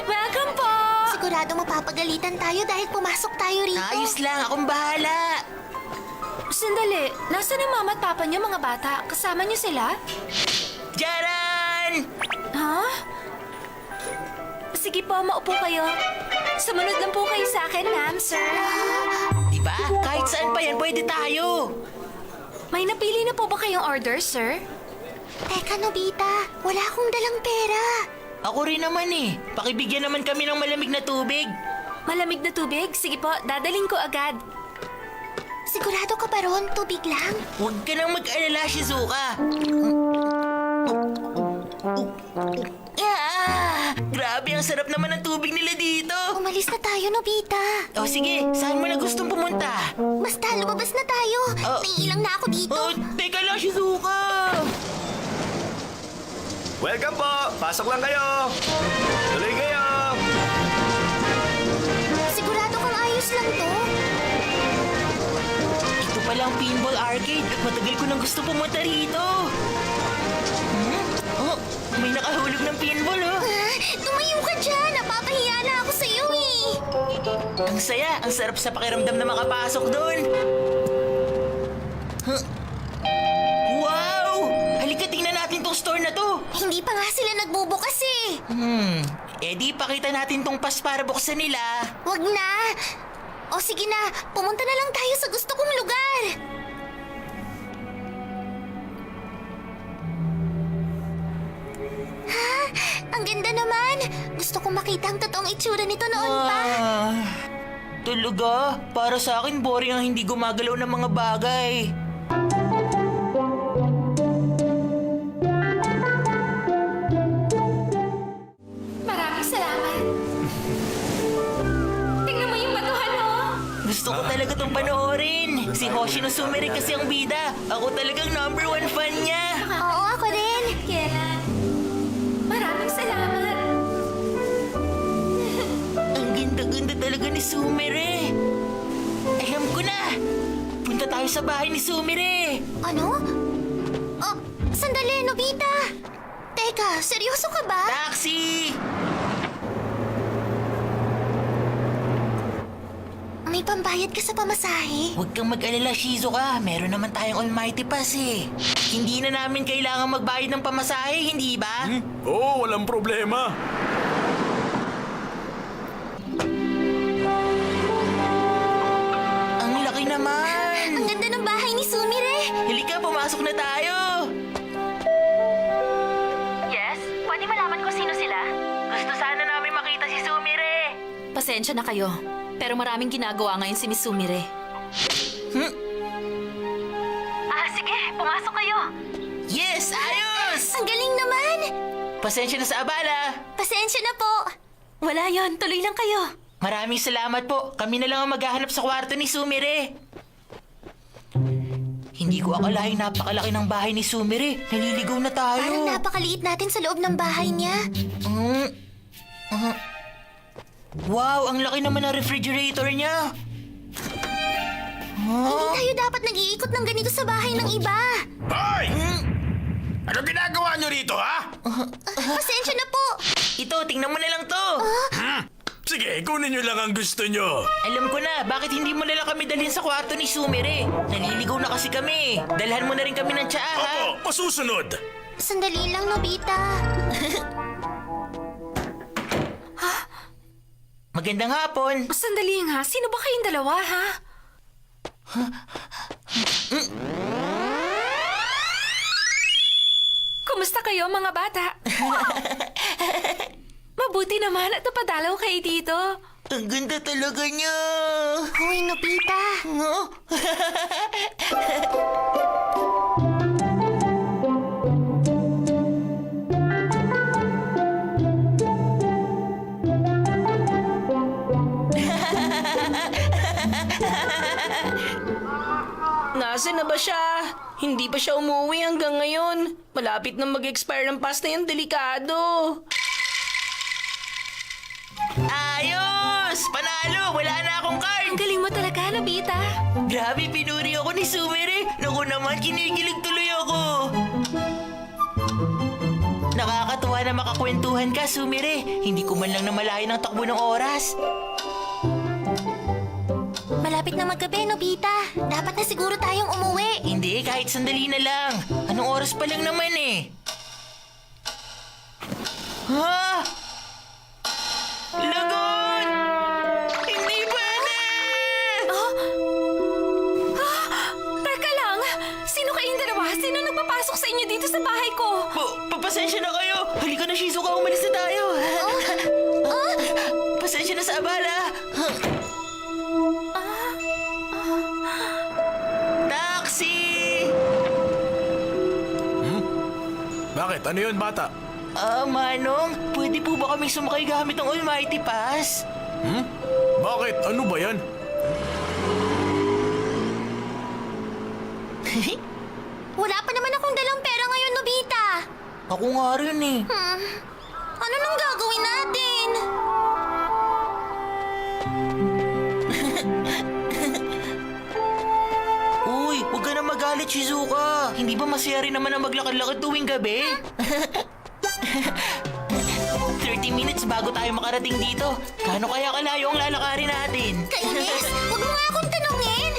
Welcome po! Sigurado mapapagalitan tayo dahil pumasok tayo rito. Ayos lang, akong bahala. Sandali, nasaan ang mama at papa niyo mga bata? Kasama niyo sila? Jaran! Ha? Sige po, maupo kayo. Sumunod lang po kayo sa akin, ma'am, sir. Diba? Kahit saan pa yan, pwede tayo. May napili na po ba kayong order, sir? Teka, Nobita. Wala akong dalang pera. Ako rin naman Pakibigyan naman kami ng malamig na tubig. Malamig na tubig? Sige po, dadaling ko agad. Sigurado ka ba ron? Tubig lang? Huwag ka nang mag-alala, Shizuka. Grabe, ang sarap naman ng tubig nila dito. Umalis na tayo, Nobita. Sige, saan mo na gustong pumunta? Basta lumabas na tayo. Naiilang na ako dito. Teka lang, Shizuka. Welcome po! Pasok lang kayo! Tuloy kayo! Sigurado kang ayos lang to. Ito palang pinball arcade. Matagal ko nang gusto pumunta rito. May nakahulog ng pinball, Tumayo ka dyan. Napapahiya na ako sa'yo Ang saya. Ang sarap sa pakiramdam na makapasok doon. Wow! Halika, tingnan natin tong store na to. Hindi pa nga sila nagbubukas Eh di, pakita natin tong pass para buksan nila. Wag na! O sige na, pumunta na lang tayo sa gusto kong lugar! Ha? Ang ganda naman! Gusto kong makita ang totoong itsura nito noon pa. Talaga? Para sa akin, boring ang hindi gumagalaw ng mga bagay. Maraming salamat. Tingnan mo yung batuhan, oh. Gusto ko talaga tong panoorin. Si Hoshino Sumire kasi ang bida. Ako talagang #1 fan niya. Oo, ako din. Kailan? Maraming salamat. Ang ganda-ganda talaga ni Sumire. Alam ko na. Punta tayo sa bahay ni Sumire. Ano? Oh, sandali, Nobita! Teka, seryoso ka ba? Taxi! May pambayad ka sa pamasahe? Huwag kang mag-alala, Shizuka. Meron naman tayong Almighty Pass eh. Hindi na namin kailangan magbayad ng pamasahe, hindi ba? Oo, walang problema. Ang laki naman. Ang ganda ng bahay ni Sumire! Halika, pumasok na tayo. Yes? Pwede malaman ko sino sila? Gusto sana namin makita si Sumire. Pasensya na kayo, pero maraming ginagawa ngayon si Miss Sumire. Sige, pumasok kayo. Yes, ayos! Ang galing naman! Pasensya na sa abala. Pasensya na po! Wala yon, tuloy lang kayo. Maraming salamat po. Kami na lang ang maghahanap sa kwarto ni Sumire. Hindi ko akalaing napakalaki ng bahay ni Sumire. Naliligaw na tayo. Parang napakaliit natin sa loob ng bahay niya. Wow, ang laki naman ng refrigerator niya. Hindi tayo dapat nag-iikot ng ganito sa bahay ng iba. Hoy! Ano ginagawa nyo rito, ha? Pasensya na po! Ito, tingnan mo na lang to. Sige, kunin nyo lang ang gusto nyo. Alam ko na, bakit hindi mo na lang kami dalhin sa kwarto ni Sumire? Naliligaw na kasi kami. Dalhan mo na rin kami ng tsaa, ha? Opo, masusunod. Sandali lang, Nobita. Magandang hapon. Sandali nga, sino ba kayong dalawa, ha? Kumusta kayo, mga bata? Mabuti naman at napadalaw kayo dito. Ang ganda talaga niya. Hoy, Nobita. Nasaan na ba siya? Hindi pa siya umuwi hanggang ngayon. Malapit na mag-expire ang pass na yan, delikado. Ayos! Panalo! Wala na akong card! Ang galing mo talaga, Nobita. Grabe, pinuri ako ni Sumire. Naku naman, kinikilig tuloy ako. Nakakatuwa na makakwentuhan ka, Sumire. Hindi ko man lang namalayan ang takbo ng oras. Malapit na maggabi, Nobita. Dapat na siguro tayong umuwi. Hindi, kahit sandali na lang. Anong oras pa lang naman eh? Ha? Lagot! Hindi pwede! Teka lang, sino kayong dalawa? Sino nagpapasok sa inyo dito sa bahay ko? Pasensya na kayo! Halika na, Shizuka, umalis na tayo! Pasensya na sa abala! Taxi! Bakit? Ano yun, bata? Manong, pwede po ba kami sumakay gamit ng Almighty Pass? Bakit? Ano ba yan? Wala pa naman akong dalang pera ngayon, Nobita. Ako nga rin eh. Ano nang gagawin natin? Uy, huwag ka na magalit, Shizuka. Hindi ba masaya rin naman ang maglakad-lakad tuwing gabi? 30 minutes bago tayo makarating dito. Kano kaya kalayo ang lalakarin natin? Kainis! Huwag mo nga akong tanungin!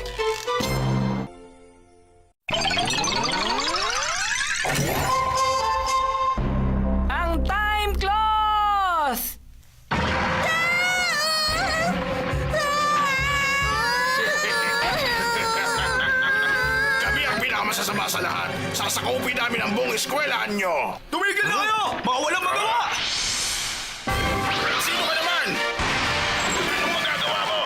Ang time cloth! masasama sa lahat. Sasakupin namin ang buong eskwelahan nyo. Tumigil na kayo! Mga walang magawa! Sino ka naman? Anong magagawa mo?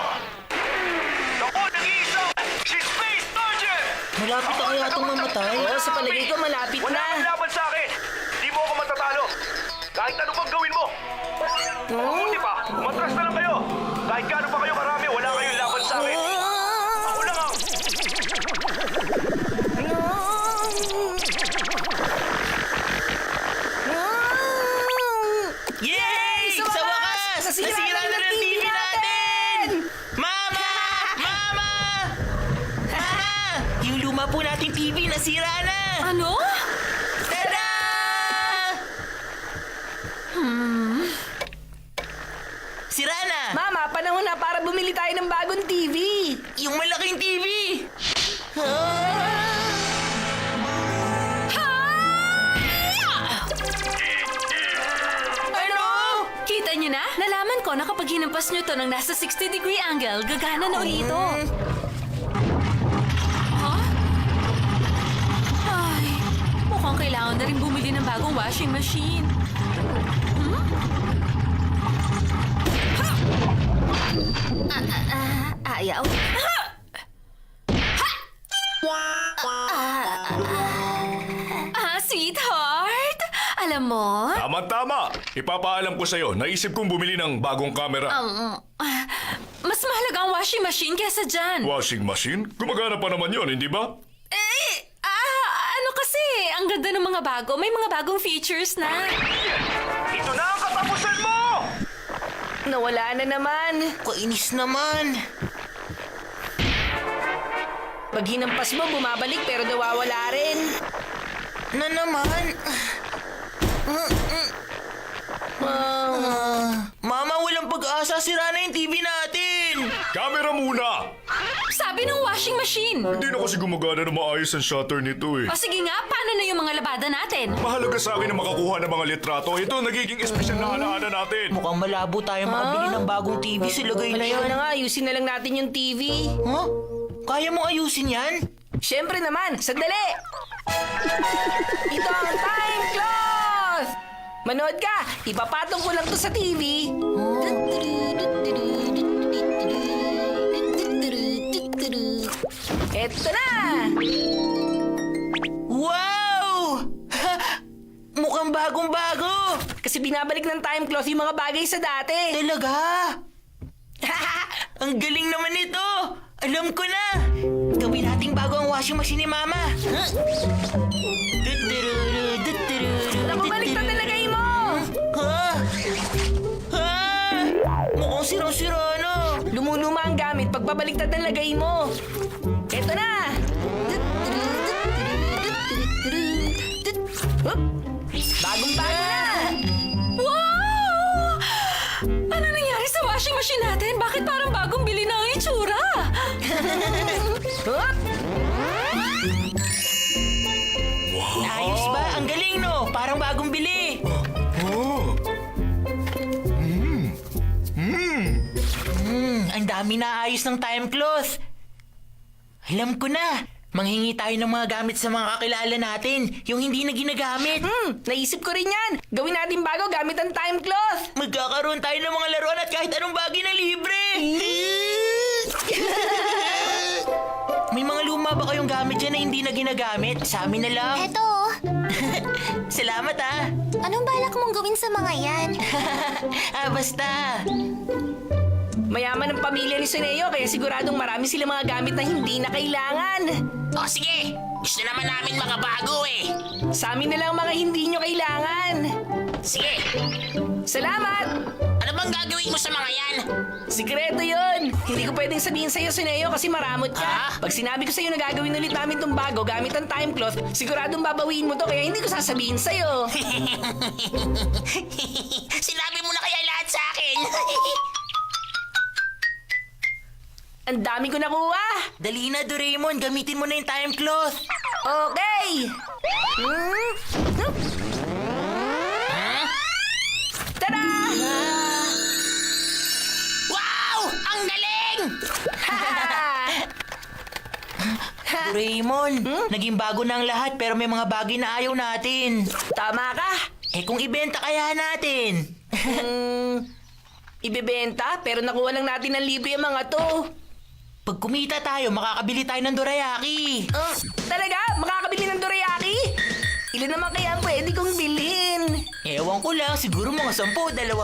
Ako, nag-iisa! Si Space Sergeant! Malapit na kaya itong mamatay? Oo, sa palagay ko malapit Wala na. kang laban sa akin! Di mo ako matatalo! Kahit ano pang gawin mo! Mabuti pa, matras na lang kayo! Kahit gaano pa kayo karami, wala kayong laban sa akin! Ako lang ang... Yay! Sa wakas! Nasira na ng TV natin! Mama! Mama! Mama! Yung luma po nating TV nasira na! Ano? Tada! Sira na! Mama, panahon na para bumili tayo ng bagong TV. Yung malaking TV! Ano? Kita niyo na? Nalaman ko na kapag hinampas niyo to ng nasa 60-degree angle, gagana na uli ito. Huh? Ay, mukhang kailangan na rin bumili ng bagong washing machine. Ayaw. Sweetheart! Alam mo, Tama-tama! Ipapaalam ko sa'yo, naisip kong bumili ng bagong kamera. mas mahalaga ang washing machine kesa dyan. Washing machine? Gumagana pa naman yon, hindi ba? Ano kasi, ang ganda ng mga bago. May mga bagong features na. Ito na ang katapusan mo! Nawala na naman. Kainis naman! Pag hinampas mo, bumabalik pero nawawala rin. Na naman! Mama, walang pag-asa. Sira na yung TV natin! Kamera muna! Sabi ng washing machine. Hindi na kasi gumagana na maayos ang shutter nito eh. O sige nga, paano na yung mga labada natin? Mahalaga sa akin na makakuha ng mga litrato. Ito nagiging espesyal na alaala natin. Mukhang malabo tayo makabili ng bagong TV sa lagay na Malayo yan. na nga, ayusin na lang natin yung TV. Huh? Kaya mo ayusin yan? Siyempre naman, sandali! Ito ang time cloth! Manood ka! Ipapatong ko lang to sa TV. Eto na! Wow! Mukhang bagong-bago! Kasi binabalik ng time cloth yung mga bagay sa dati. Talaga? Ang galing naman nito! Alam ko na! Gawin nating bago ang washing machine ni Mama. Naku, baliktad na lagay mo! Ha? Ha? Mukhang sira-sira na. Lumuluma ang gamit pag babaliktad na lagay mo. Eto na! Hup! Bagong-bago na! Wow! Ano nangyari sa washing machine natin? Bakit parang bagong bili na ang itsura? Hup! Ayos ba? Ang galing, no? Parang bagong bili. Ang dami na ayos ng time cloth. Alam ko na. Manghingi tayo ng mga gamit sa mga kakilala natin. Yung hindi na ginagamit. Naisip ko rin yan. Gawin natin bago gamit ang time cloth. Magkakaroon tayo ng mga laruan at kahit anong bagay na libre. May mga luma ba kayong gamit dyan na hindi na ginagamit? Sa amin na lang. Eto, Salamat ah. anong balak mong gawin sa mga yan? Basta. Mayaman ang pamilya ni Suneo kaya siguradong marami sila mga gamit na hindi na kailangan. O sige, gusto naman namin mga bago eh. Sa amin na lang mga hindi nyo kailangan. Sige, Salamat! ano bang gagawin mo sa mga yan? Sikreto yun! Hindi ko pwedeng sabihin sa'yo, Suneo, kasi maramot ka. Pag sinabi ko sa'yo na gagawin ulit namin tong bago gamit ang time cloth, siguradong babawiin mo to kaya hindi ko sasabihin sa'yo. Sinabi mo na kaya lahat sa akin. Ang dami ko nakuha! Dali na, Doraemon. Gamitin mo na yung time cloth. Okay! Tada! Wow! Ang galing! Raymond, naging bago na ang lahat pero may mga bagay na ayaw natin. Tama ka. Eh kung ibenta kaya natin? Ibebenta, pero nakuha lang natin ng libre ang mga to. Pag kumita tayo, makakabili tayo ng dorayaki. Talaga? Makakabili ng dorayaki? Ilan naman kaya ang pwede kong bilhin? Ewan ko lang, siguro mga 10, 20. 20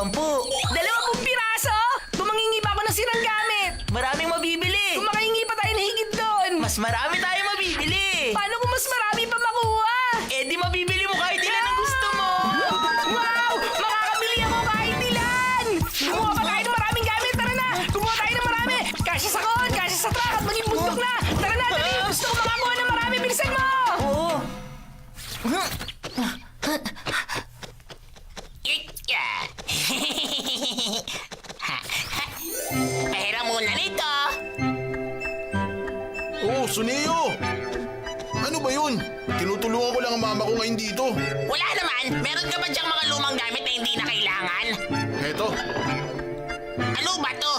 piraso? Kumangingi pa ako ng sirang gamit. Maraming mabibili. Kung makahingi pa tayo na higit doon. Mas marami tayo mabibili. Paano kung mas marami pa makuha? Eh di mabibili mo kahit ilan ang gusto mo. Wow! Makakabili ako kahit ilan! Kumuha pa tayo ng maraming gamit. Tara na! Kumuha tayo ng marami! Kasya sa kon, kasya sa truck at maging bundok na! Tara na! Dali! Gusto ko makakuha ng marami! Bilisan mo! Oo. Pahira muna nito. Oh, Suneo! Ano ba yun? Tinutulungan ko lang ang mama ko ngayon dito. Wala naman. Meron ka ba diyang mga lumang gamit na hindi na kailangan? Eto, Ano ba to?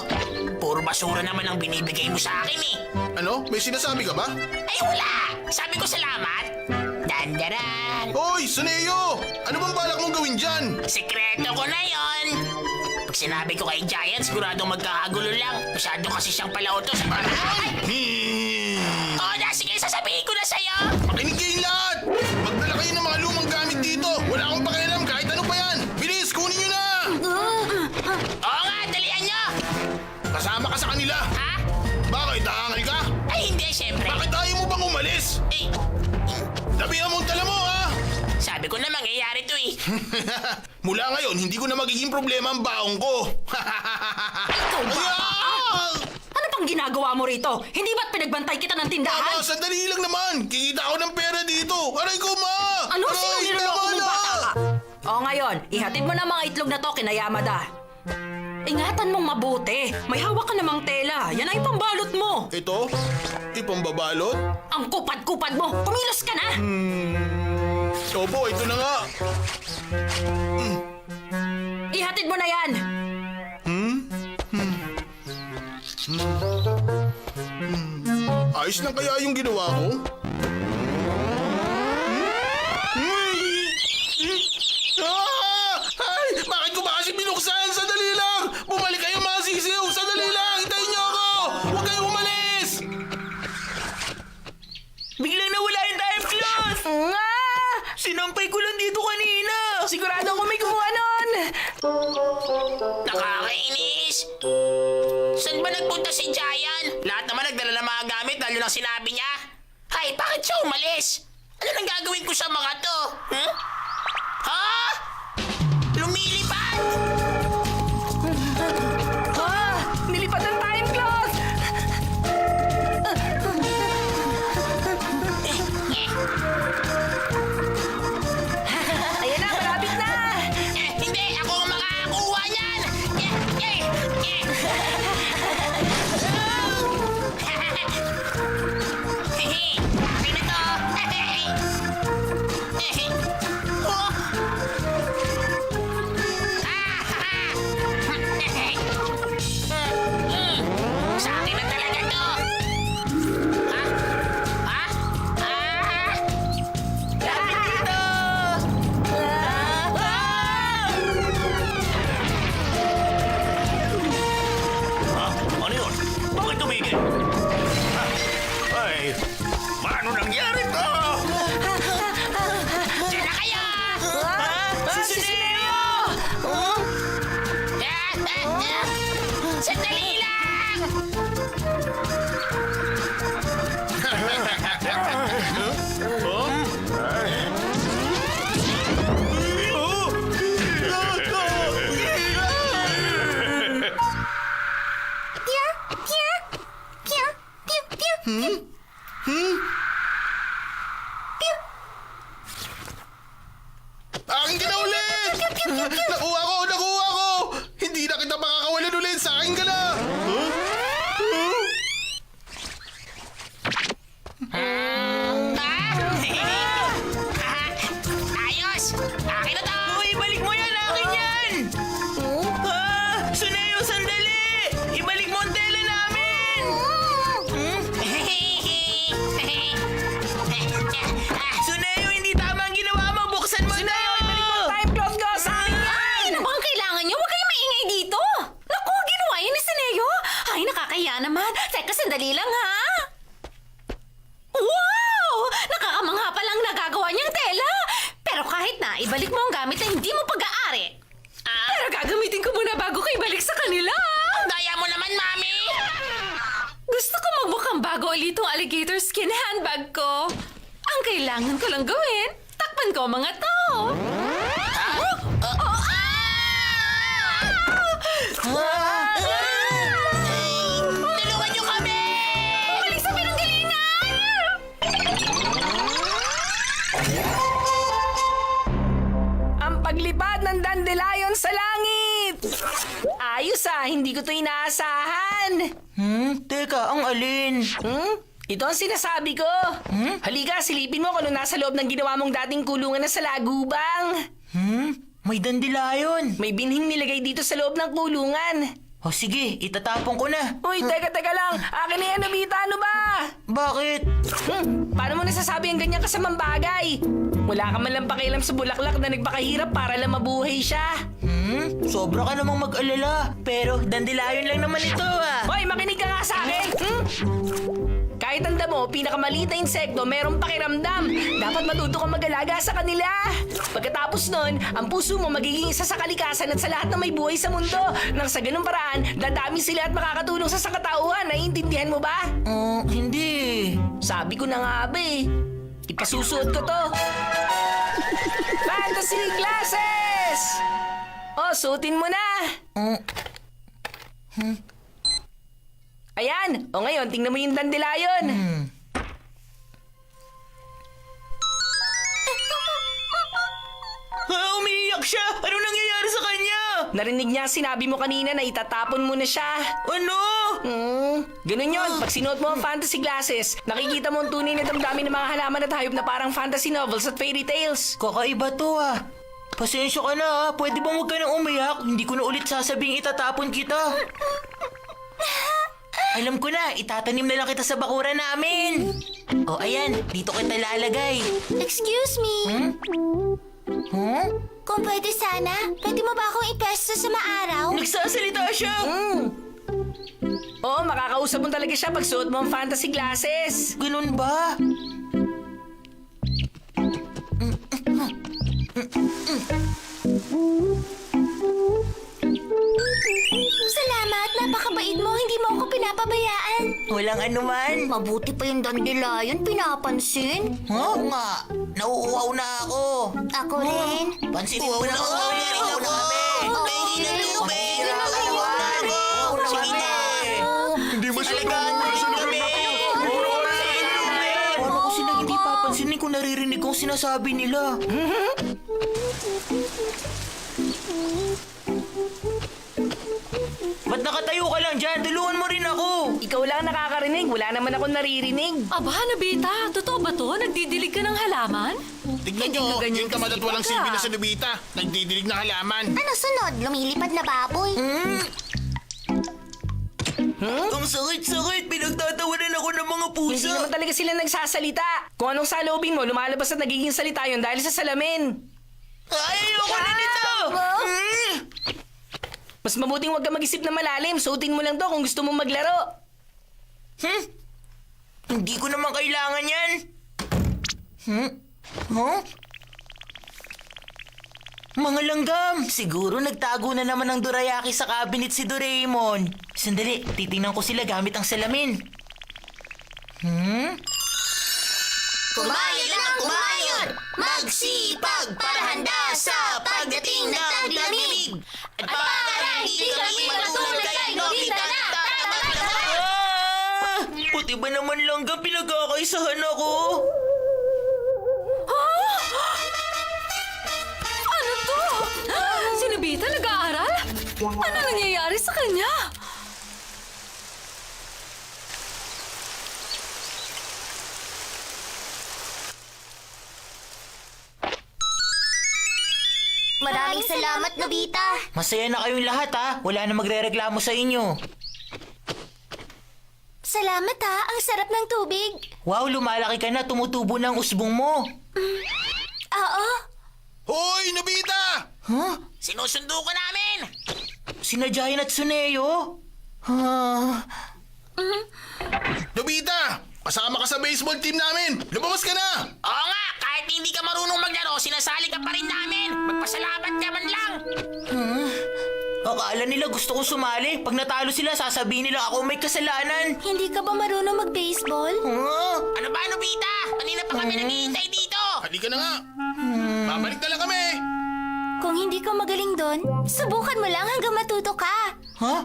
Puro basura naman ang binibigay mo sa akin eh. ano? May sinasabi ka ba? Ay wala! Sabi ko salamat. Dandaran! Hoy, Suneo! Ano bang balak mong gawin dyan? Sekreto ko na yon. Pag sinabi ko kay Giant, siguradong magkakagulo lang. Masyado kasi siyang palautos. Ay! Oo na, sige, sasabihin ko na sa'yo. Makinig kayong lahat! Magdala kayo ng mga lumang gamit dito! Wala akong pakialam kahit ano pa yan! Bilis, kunin nyo na! Oo nga, dalian nyo. Kasama ka sa kanila! Ha? Bakit, naangal ka? Ay, hindi, syempre. Bakit ayaw mo bang umalis? Eh, Dabihan mong tala mo, ha? sabi ko na mangyayari to eh. Mula ngayon, hindi ko na magiging problema ang baong ko. Ikaw ba? Ayaw! Ano pang ginagawa mo rito? Hindi ba't pinagbantay kita ng tindahan? Mama, sandali lang naman. Kikita ako ng pera dito. Aray ko, ma! Ano? Aray, Sino niloloko tama mong na! bata ka? O ngayon, ihatid mo na mga itlog na to kina Yamada. Ingatan mong mabuti. May hawak ka namang tela. Yan ay pambalot mo. Ito? Ipambabalot? Ang kupad-kupad mo. Kumilos ka na. Opo, ito na nga. Ihatid mo na yan. Ayos lang kaya yung ginawa ko? Ah! Ay! Bakit ko ba kasi binuksan? Sandali lang! Bumalik kayo mga sisiw! Sandali lang! Hintayin niyo ako! Huwag kayong umalis! Biglang nawala yung time cloth. Nga! Sinampay ko lang dito kanina. Sigurado ako may kumuha nun! Nakakainis. Saan ba nagpunta si Giant? Lahat naman nagdala ng mga gamit lalo lang sinabi niya. Ay, bakit siya umalis? Ano nang gagawin ko sa mga to? Huh? Ha? Lumilipad? Ah! Nilipad ang time cloth! Ayan na, malapit na! Hindi, ako ang makakakuha niyan. Akin na to. Oh. Sa akin na talaga to. Ha? Ha? Ah! Lapit dito. Ha? Ano yun? Bakit tumigil? Ha? Ay, paano nangyari to? Diyan na kayo! Si Suneo! Sandali lang! Pew, pew, pew, pew, pew. Pew. Aking kinaulit! Nakuha ko! Nakuha ko! Hindi na kita makakawalan ulit! Sa akin ka na! Ayos! Akin na to! Uy, balik mo yan! Akin yan! Suneo, sandali! Ibalik mo ang tela namin! hindi mo pag-aari. Pero gagamitin ko muna bago kayo balik sa kanila. Daya mo naman, Mami! Gusto ko magmukhang bago ulit itong alligator skin handbag ko. Ang kailangan ko lang gawin, takpan ko ang mga to. Tulungan niyo kami! Balik sa pinanggalingan! Ang paglipad ng dandelion sa langit! Ayos hindi ko to inaasahan. Teka, ang alin? Ito ang sinasabi ko. Halika, silipin mo kung ano nasa loob ng ginawa mong dating kulungan na sa lagubang. May dandelion. May binhing nilagay dito sa loob ng kulungan. O sige, itatapon ko na. Uy, teka lang. Akin na yan, Nobita. Ano ba? Bakit? Paano mo nasasabi ang ganyan kasamang bagay? Wala ka man lang pakialam sa bulaklak na nagpakahirap para lang mabuhay siya. Sobra ka namang mag-alala. Pero dandelion lang naman ito Hoy, makinig ka nga sa akin! Kahit tanda mo, pinakamaliit na insekto merong pakiramdam. Dapat matuto kang mag-alaga sa kanila. Pagkatapos nun, ang puso mo magiging isa sa kalikasan at sa lahat na may buhay sa mundo. Nang sa ganung paraan, dadami sila at makakatulong sa sangkatauhan. Naiintindihan mo ba? Hindi. Sabi ko na nga ba eh. Ipasusuot ko to. Fantasy glasses! Oh, suotin mo na. Ayan. O ngayon, tingnan mo yung dandelion. Umiiyak siya! Ano nangyayari sa kanya? Narinig niya ang sinabi mo kanina na itatapon mo na siya. Ano? Ganun yun. Pag sinuot mo ang fantasy glasses, nakikita mo ang tunay na damdamin ng mga halaman at hayop na parang fantasy novels at fairy tales. Kakaiba to Pasensya ka na Pwede bang huwag ka nang umiyak? Hindi ko na ulit sasabing itatapon kita. Alam ko na, itatanim na lang kita sa bakuran namin. O ayan, dito kita lalagay. Excuse me? Kung pwede sana, pwede mo ba akong ipwesto sa maaraw? Nagsasalita siya! Oo, makakausap mo talaga siya pag suot mo ang fantasy glasses. Ganun ba? Salamat, napakabait mo. Hindi mo ako pinapabayaan. Walang anuman. Mabuti pa yung dandelion, pinapansin. Oo nga, nauuhaw na ako. Ako rin. Pansinin mo na ako. Nauuhaw na kami. Hindi na tubig. Sige na. Hindi mo siya Paano ko sila hindi papansinin kung naririnig kong sinasabi nila? Ba't nakatayo ka lang dyan? Tulungan mo rin ako. Ikaw lang nakakarinig, wala naman ako naririnig. Aba, Nobita, totoo ba to? Nagdidilig ka ng halaman? Tignan nyo, yung tamad at walang silbi na sa Nobita. Nagdidilig na halaman. Ano sunod? Lumilipad na baboy? Ang sakit-sakit. Pinagtatawanan ako ng mga Hindi pusa. naman talaga sila nagsasalita. Kung anong salubing mo, lumalabas at nagiging salita yun dahil sa salamin. Ayoko na nito. Mas mabuting huwag ka mag-isip na malalim. Suotin mo lang to kung gusto mong maglaro. Hindi ko naman kailangan yan. Mga langgam! Siguro nagtago na naman ng dorayaki sa cabinet si Doraemon. Sandali, titingnan ko sila gamit ang salamin. Kumain lang kumain! Magsipag para handa sa pagdating ng taglamig! At para hindi kami matulad kay Nobita na tatanggap! Puti ba naman langgam pinagkakaisahan ako? Ano to? Si Nobita nag-aaral? Ano nangyayari sa kanya? Maraming salamat, Nobita! Masaya na kayong lahat Wala na magrereklamo sa inyo. Salamat ang sarap ng tubig. Wow, lumalaki ka na. Tumutubo na ang usbong mo. Oo. Hoy, Nobita! Sinusundo ka namin! Sina Giant at Tsuneo? Nobita! Kasama ka sa baseball team namin! Lumabas ka na! Oo nga, kahit hindi ka marunong maglaro, sinasali ka pa rin namin. Magpasalamat ka man lang. Akala nila gusto kong sumali. Pag natalo sila, sasabihin nila ako may kasalanan. Hindi ka ba marunong mag-baseball? Ano ba, Nobita? Kanina pa kami naghihintay dito. Halika na nga. Babalik na lang kami. Kung hindi ka magaling doon, subukan mo lang hanggang matuto ka. Ha?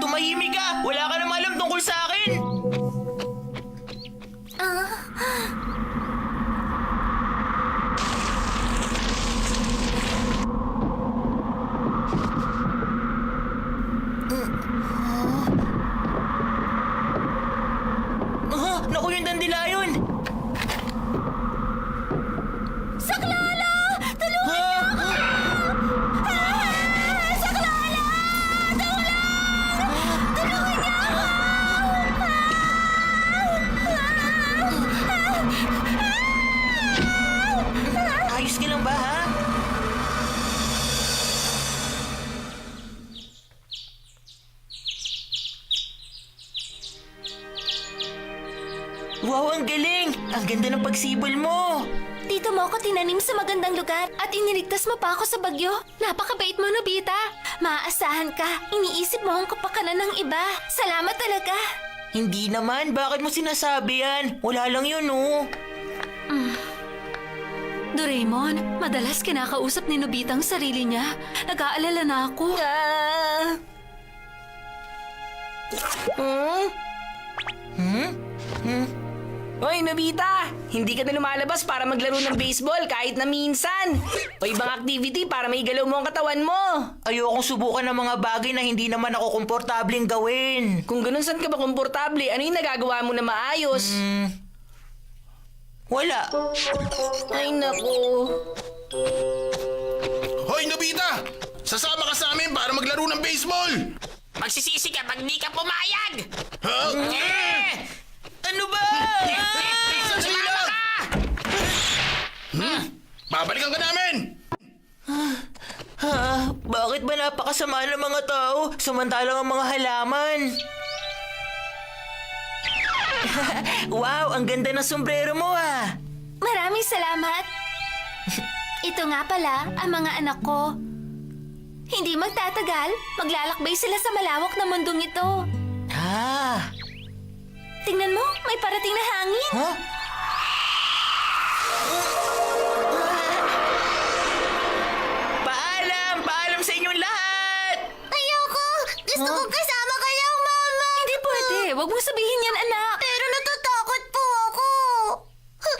Tumahimik ka. Wala ka namang alam tungkol sa akin. Naku, yung dandilayon! Saklolo! Tulungan niyo ako! Saklolo! Tulungan niyo ako! Ayos ka lang ba, ha? Wow, ang galing! Ang ganda ng pagsibol mo! Dito mo ako tinanim sa magandang lugar at iniligtas mo pa ako sa bagyo. Napakabait mo, Nobita. Maaasahan ka. Iniisip mo ang kapakanan ng iba. Salamat talaga. Hindi naman, bakit mo sinasabi yan? Wala lang yun, oh. Doraemon, madalas kinakausap ni Nobita ang sarili niya. Nag-aalala na ako. Hoy, Nobita! Hindi ka na lumalabas para maglaro ng baseball kahit na minsan. O ibang activity para maigalaw mo ang katawan mo. Ayokong subukan ng mga bagay na hindi naman ako komportableng gawin. Kung ganun, saan ka ba komportable? Ano yung nagagawa mo na maayos? Wala. Ay, naku. Hoy, Nobita! Sasama ka sa amin para maglaro ng baseball! Magsisisi ka pag di ka pumayag. Ha? Ano ba? Sandali lang! Babalikan ka namin! Bakit ba napakasama ng mga tao samantalang ang mga halaman? Wow, ang ganda ng sombrero mo, ah! Maraming salamat. Ito nga pala ang mga anak ko. Hindi magtatagal, maglalakbay sila sa malawak na mundong ito. Ah! Tingnan mo, may parating na hangin. Huh? Paalam! Paalam sa inyong lahat! Ayoko! Gusto kong kasama ka lang, Mama! Hindi pwede. Huwag mong sabihin yan, anak. Pero natatakot po ako!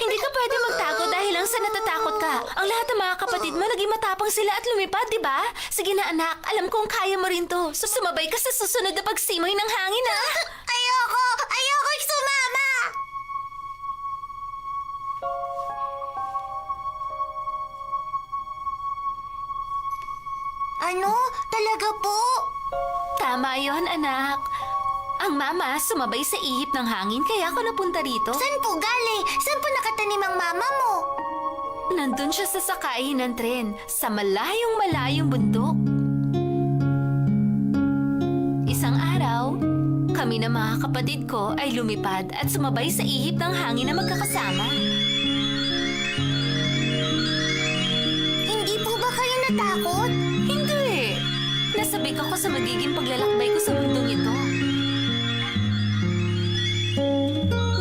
Hindi ka pwede magtago dahil lang sa natatakot ka. Ang lahat ng mga kapatid mo, naging matapang sila at lumipad, di ba? Sige na, anak. Alam kong kaya mo rin to. Sumabay ka sa susunod na pagsimoy ng hangin, ah. Ayoko! Ayoko sumama! Ano? Talaga po? Tama yon, anak. Ang mama sumabay sa ihip ng hangin kaya ako napunta rito. Saan po galing? Saan po nakatanim ang mama mo? Nandun siya sa sakayin ng tren, sa malayong bundok. Isang araw, kami na mga kapatid ko ay lumipad at sumabay sa ihip ng hangin na magkakasama. Hindi po ba kayo natakot? Hindi. Nasabik ako sa magiging paglalakbay ko sa mundong ito.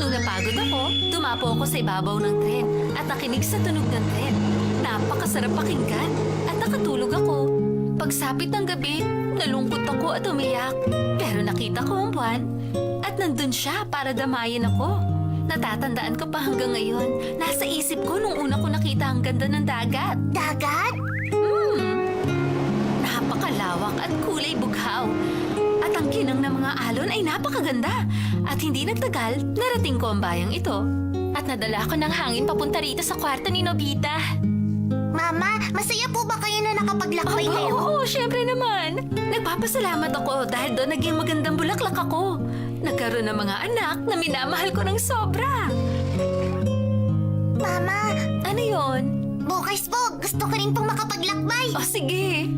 Nung napagod ako, tumapo ako sa ibabaw ng tren at nakinig sa tunog ng tren. Napakasarap pakinggan at nakatulog ako. Pagsapit ng gabi, nalungkot ako at umiyak. Pero nakita ko ang buwan at nandun siya para damayin ako. Natatandaan ko pa hanggang ngayon. Nasa isip ko nung una ko nakita ang ganda ng dagat. Dagat? Napakalawak at kulay bughaw. At ang kinang ng mga alon ay napakaganda. At hindi nagtagal, narating ko ang bayang ito. At nadala ko ng hangin papunta rito sa kwarto ni Nobita. Mama, masaya po ba kayo na nakapaglakbay kayo? Oo, syempre naman. Nagpapasalamat ako dahil doon naging magandang bulaklak ako. Nagkaroon ng mga anak na minamahal ko ng sobra. Mama, Ano yon? bukas po, gusto ko rin pong makapaglakbay. O sige.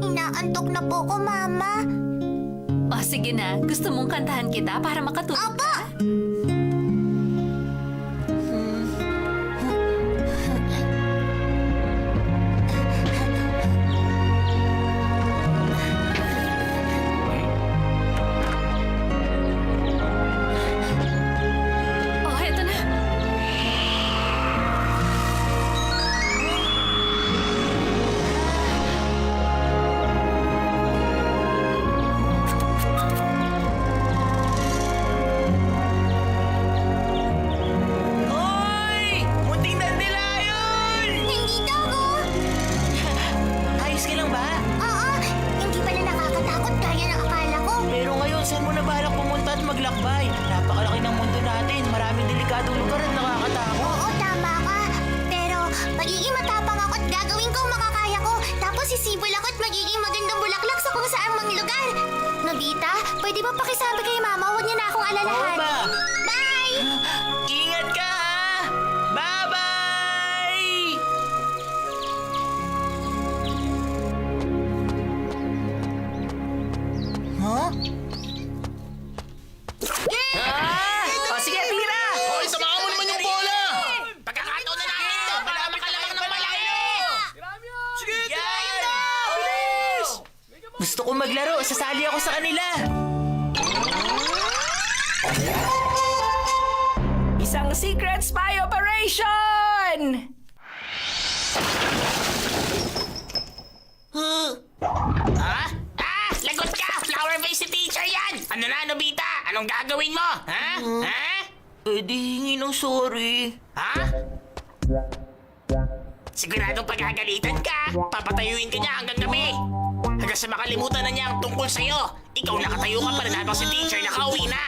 Inaantok na po ko, Mama. O sige na, gusto mong kantahan kita para makatulog Opo! ka? saan mo na balak pumunta at maglakbay? Napakalaki ng mundo natin. Maraming delikadong lugar at nakakatakot. Oo, tama ka. Pero magiging matapang ako at gagawin ko ang makakaya ko. Tapos sisibol ako at magiging magandang bulaklak sa kung saang mga lugar. Nobita, pwede ba pakisabi kay Mama? Huwag niya na akong alalahan. Oo ba? Bye! Ingat ka ha! Bye-bye! Huh? O sige, tira! Hoy, samahan mo naman yung bola! Pagkakataon na natin ito para makalamang ng malaki! Sige, bilis! Gusto kong maglaro. Sasali ako sa kanila. Isang secret spy operation! Ha? Lagot ka! Flower face si teacher yan! Ano na, Nobita? Anong gagawin mo? Ha? Ha? Pwede hingi ng sorry. Ha? Siguradong pagagalitan ka, papatayuin ka niya hanggang gabi. Hanggang sa makalimutan na niya ang tungkol sa'yo. Ikaw nakatayo ka para habang si teacher nakauwi na.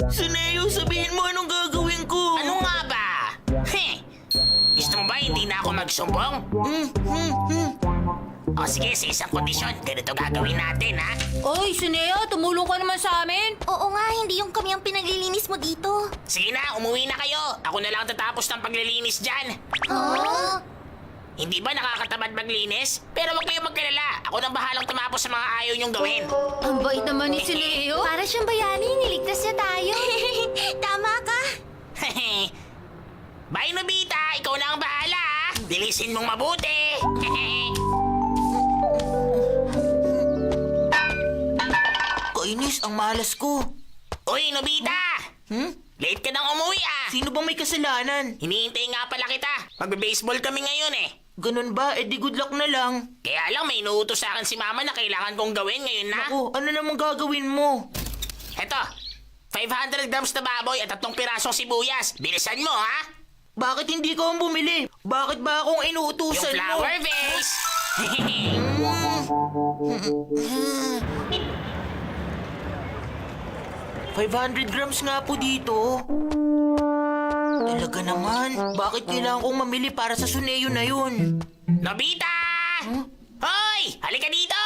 Suneo, sabihin mo anong gagawin ko. Ano nga ba? Heh! Gusto mo ba hindi na ako magsumbong? O sige, sa isang kondisyon, ganito gagawin natin, ha? Oy, Suneo, tumulong ka naman sa amin. Oo nga, hindi yung kami ang pinaglilinis mo dito. Sige na, umuwi na kayo. Ako na lang tatapos ng paglilinis dyan. Oh? Hindi ba nakakatamad maglinis? Pero huwag kayong magkalala. Ako nang bahalang tumapos sa mga ayaw niyong gawin. Ang bait naman ni Suneo. Para siyang bayani, niligtas niya tayo. Tama ka. Bye, Nobita. Ikaw na ang bahala, ha? Dilisin mong mabuti. Kainis, ang malas ko. Uy, Nobita! Late ka nang umuwi, ah! Sino bang may kasalanan? Hinihintay nga pala kita. Magbe-baseball kami ngayon, eh. Ganun ba? Eh di good luck na lang. Kaya lang, may inuutos sa akin si Mama na kailangan kong gawin ngayon na. Ako, ano namang gagawin mo? Eto, 500 grams na baboy at 3 pirasong sibuyas. Bilisan mo, ha? Bakit hindi ko ang bumili? Bakit ba akong Yung inuutusan mo? flower vase. 500 grams nga po dito. Talaga naman. Bakit kailangan kong mamili para sa Suneo na yun? Nobita! Hoy! Halika dito!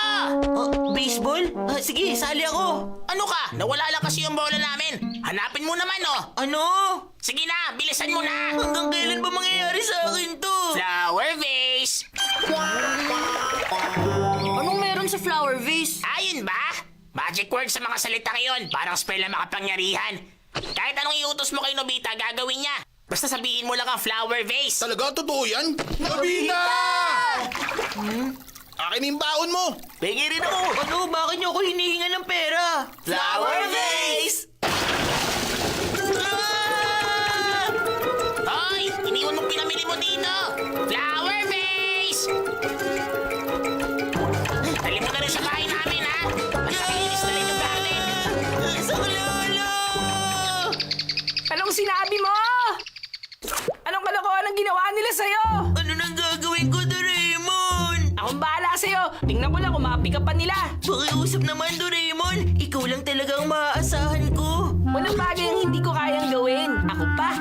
Baseball? Sige, sali ako. Ano ka? Nawala lang kasi yung bola namin. Hanapin mo naman, oh. Ano? Sige na, bilisan mo na. Hanggang kailan ba mangyayari sa akin to? Flower vase. Anong meron sa flower vase? Ayun ba? Magic word sa mga salitang iyon. Parang spell na makapangyarihan. Kahit anong iutos mo kay Nobita, gagawin niya. Basta sabihin mo lang ang flower vase. Talaga, totoo yan? Nobita! Akin yung baon mo! Pengi rin ako. Ano? Bakit niyo ako hinihinga ng pera? Flower vase! Hoy! Iniwan mo pinamili mo dito! Flower vase! Dali mo na rin sa bahay namin, ha? At nakikinis na rin yung garden. Saklolo! Anong sinabi mo? Anong kalokohan ang ginawa nila sa'yo? Ano nang gagawin ko, Doraemon? Akong bahala sa'yo. Tingnan ko lang kung mapika pa nila. Pakiusap naman, Doraemon. Ikaw lang talaga ang maaasahan ko. Walang bagay ang hindi ko kayang gawin. Ako pa.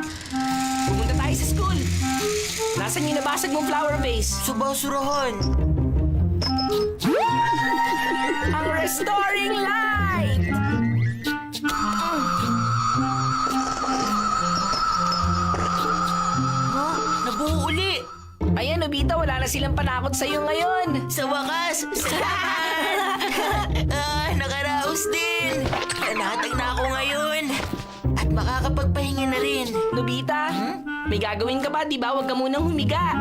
Pumunta tayo sa school. Nasaan yung nabasag mong flower vase? Sa basurahan. Ang restoring light! Nabuo uli. Ayan, Nobita, wala na silang panakot sa'yo ngayon. Sa wakas, salamat! Nakaraos din! Nanatag na ako ngayon. At makakapagpahinga na rin. Nobita, may gagawin ka ba? Di ba? Huwag ka munang humiga.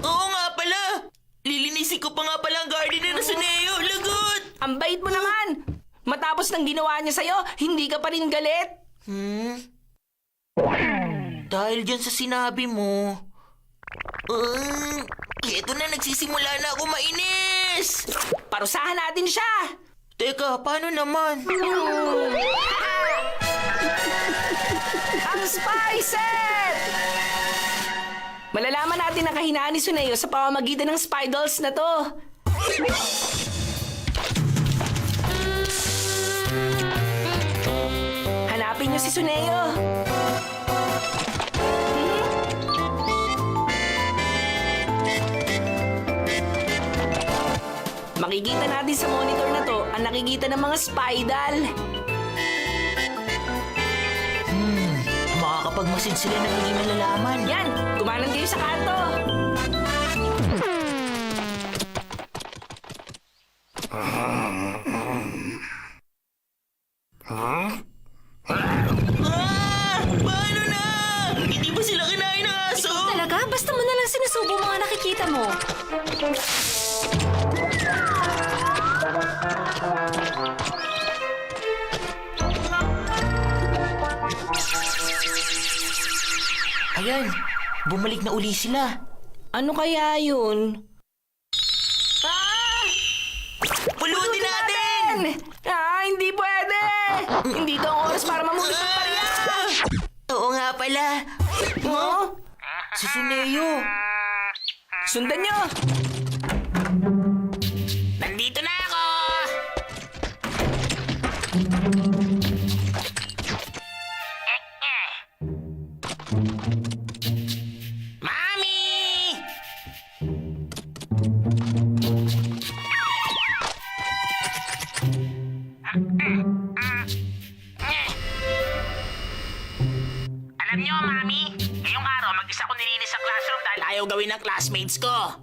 Oo nga pala! Lilinisin ko pa nga pala ang garden na Suneo. Lagot! Ang bait mo naman! Matapos ng ginawa niya sa'yo, hindi ka pa rin galit. Dahil dyan sa sinabi mo, eto na, nagsisimula na ako mainis! Parusahan natin siya! Teka, paano naman? Ang spy set! Malalaman natin ang kahinaan ni Suneo sa pamamagitan ng spy dolls na to. si Suneo. Makikita natin sa monitor na to ang nakikita ng mga Spidal. Makakapagmasid sila ng hindi malalaman. Yan! Kumanan kayo sa kanto! Paano na? Hindi ba sila kinain ng aso? Talaga? Basta mo na lang sinusubo mga nakikita mo. Ayan, bumalik na uli sila. Ano kaya yun? Pulutin natin! Hindi pwede! Hindi ito ang oras para mamulit ng pariya! Oo nga pala. Oh? Si Suneo. Sundan nyo! Nandito na ako! Mami! Alam niyo, Mami, ngayong araw mag-isa ko nilinis sa classroom dahil ayaw gawin ng classmates ko.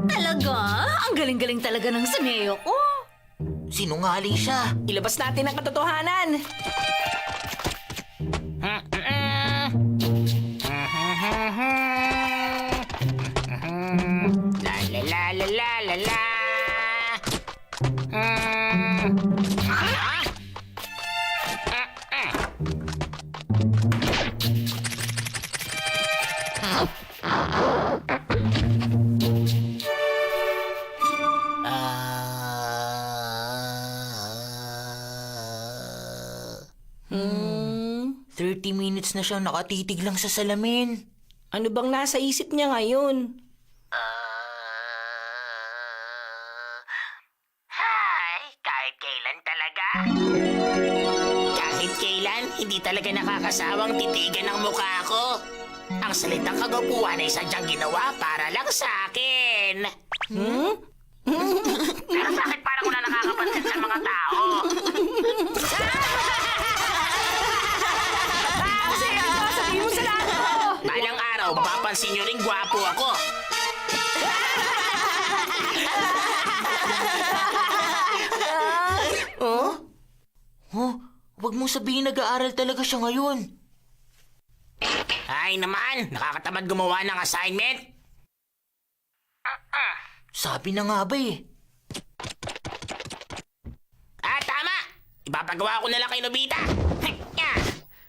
Talaga? Ang galing-galing talaga ng Suneo ko. Sinungaling siya. Ilabas natin ang katotohanan! La la la la la la la. Hmm? 30 minutes na siyang nakatitig lang sa salamin. Ano bang nasa isip niya ngayon? Hi, kahit kailan talaga. Kahit kailan, hindi talaga nakakasawang titigan ang mukha ko. Ang salitang kagwapuhan ay sadyang ginawa para lang sa akin. Pero bakit parang wala nakakapansin sa mga tao? Sabihin mo sa lahat ko! Balang araw, papansin nyo rin gwapo ako. Oh, wag mong sabihin nag-aaral talaga siya ngayon. Ay naman, nakakatamad gumawa ng assignment. Sabi na nga ba eh. Tama! Ipapagawa ko na lang kay Nobita.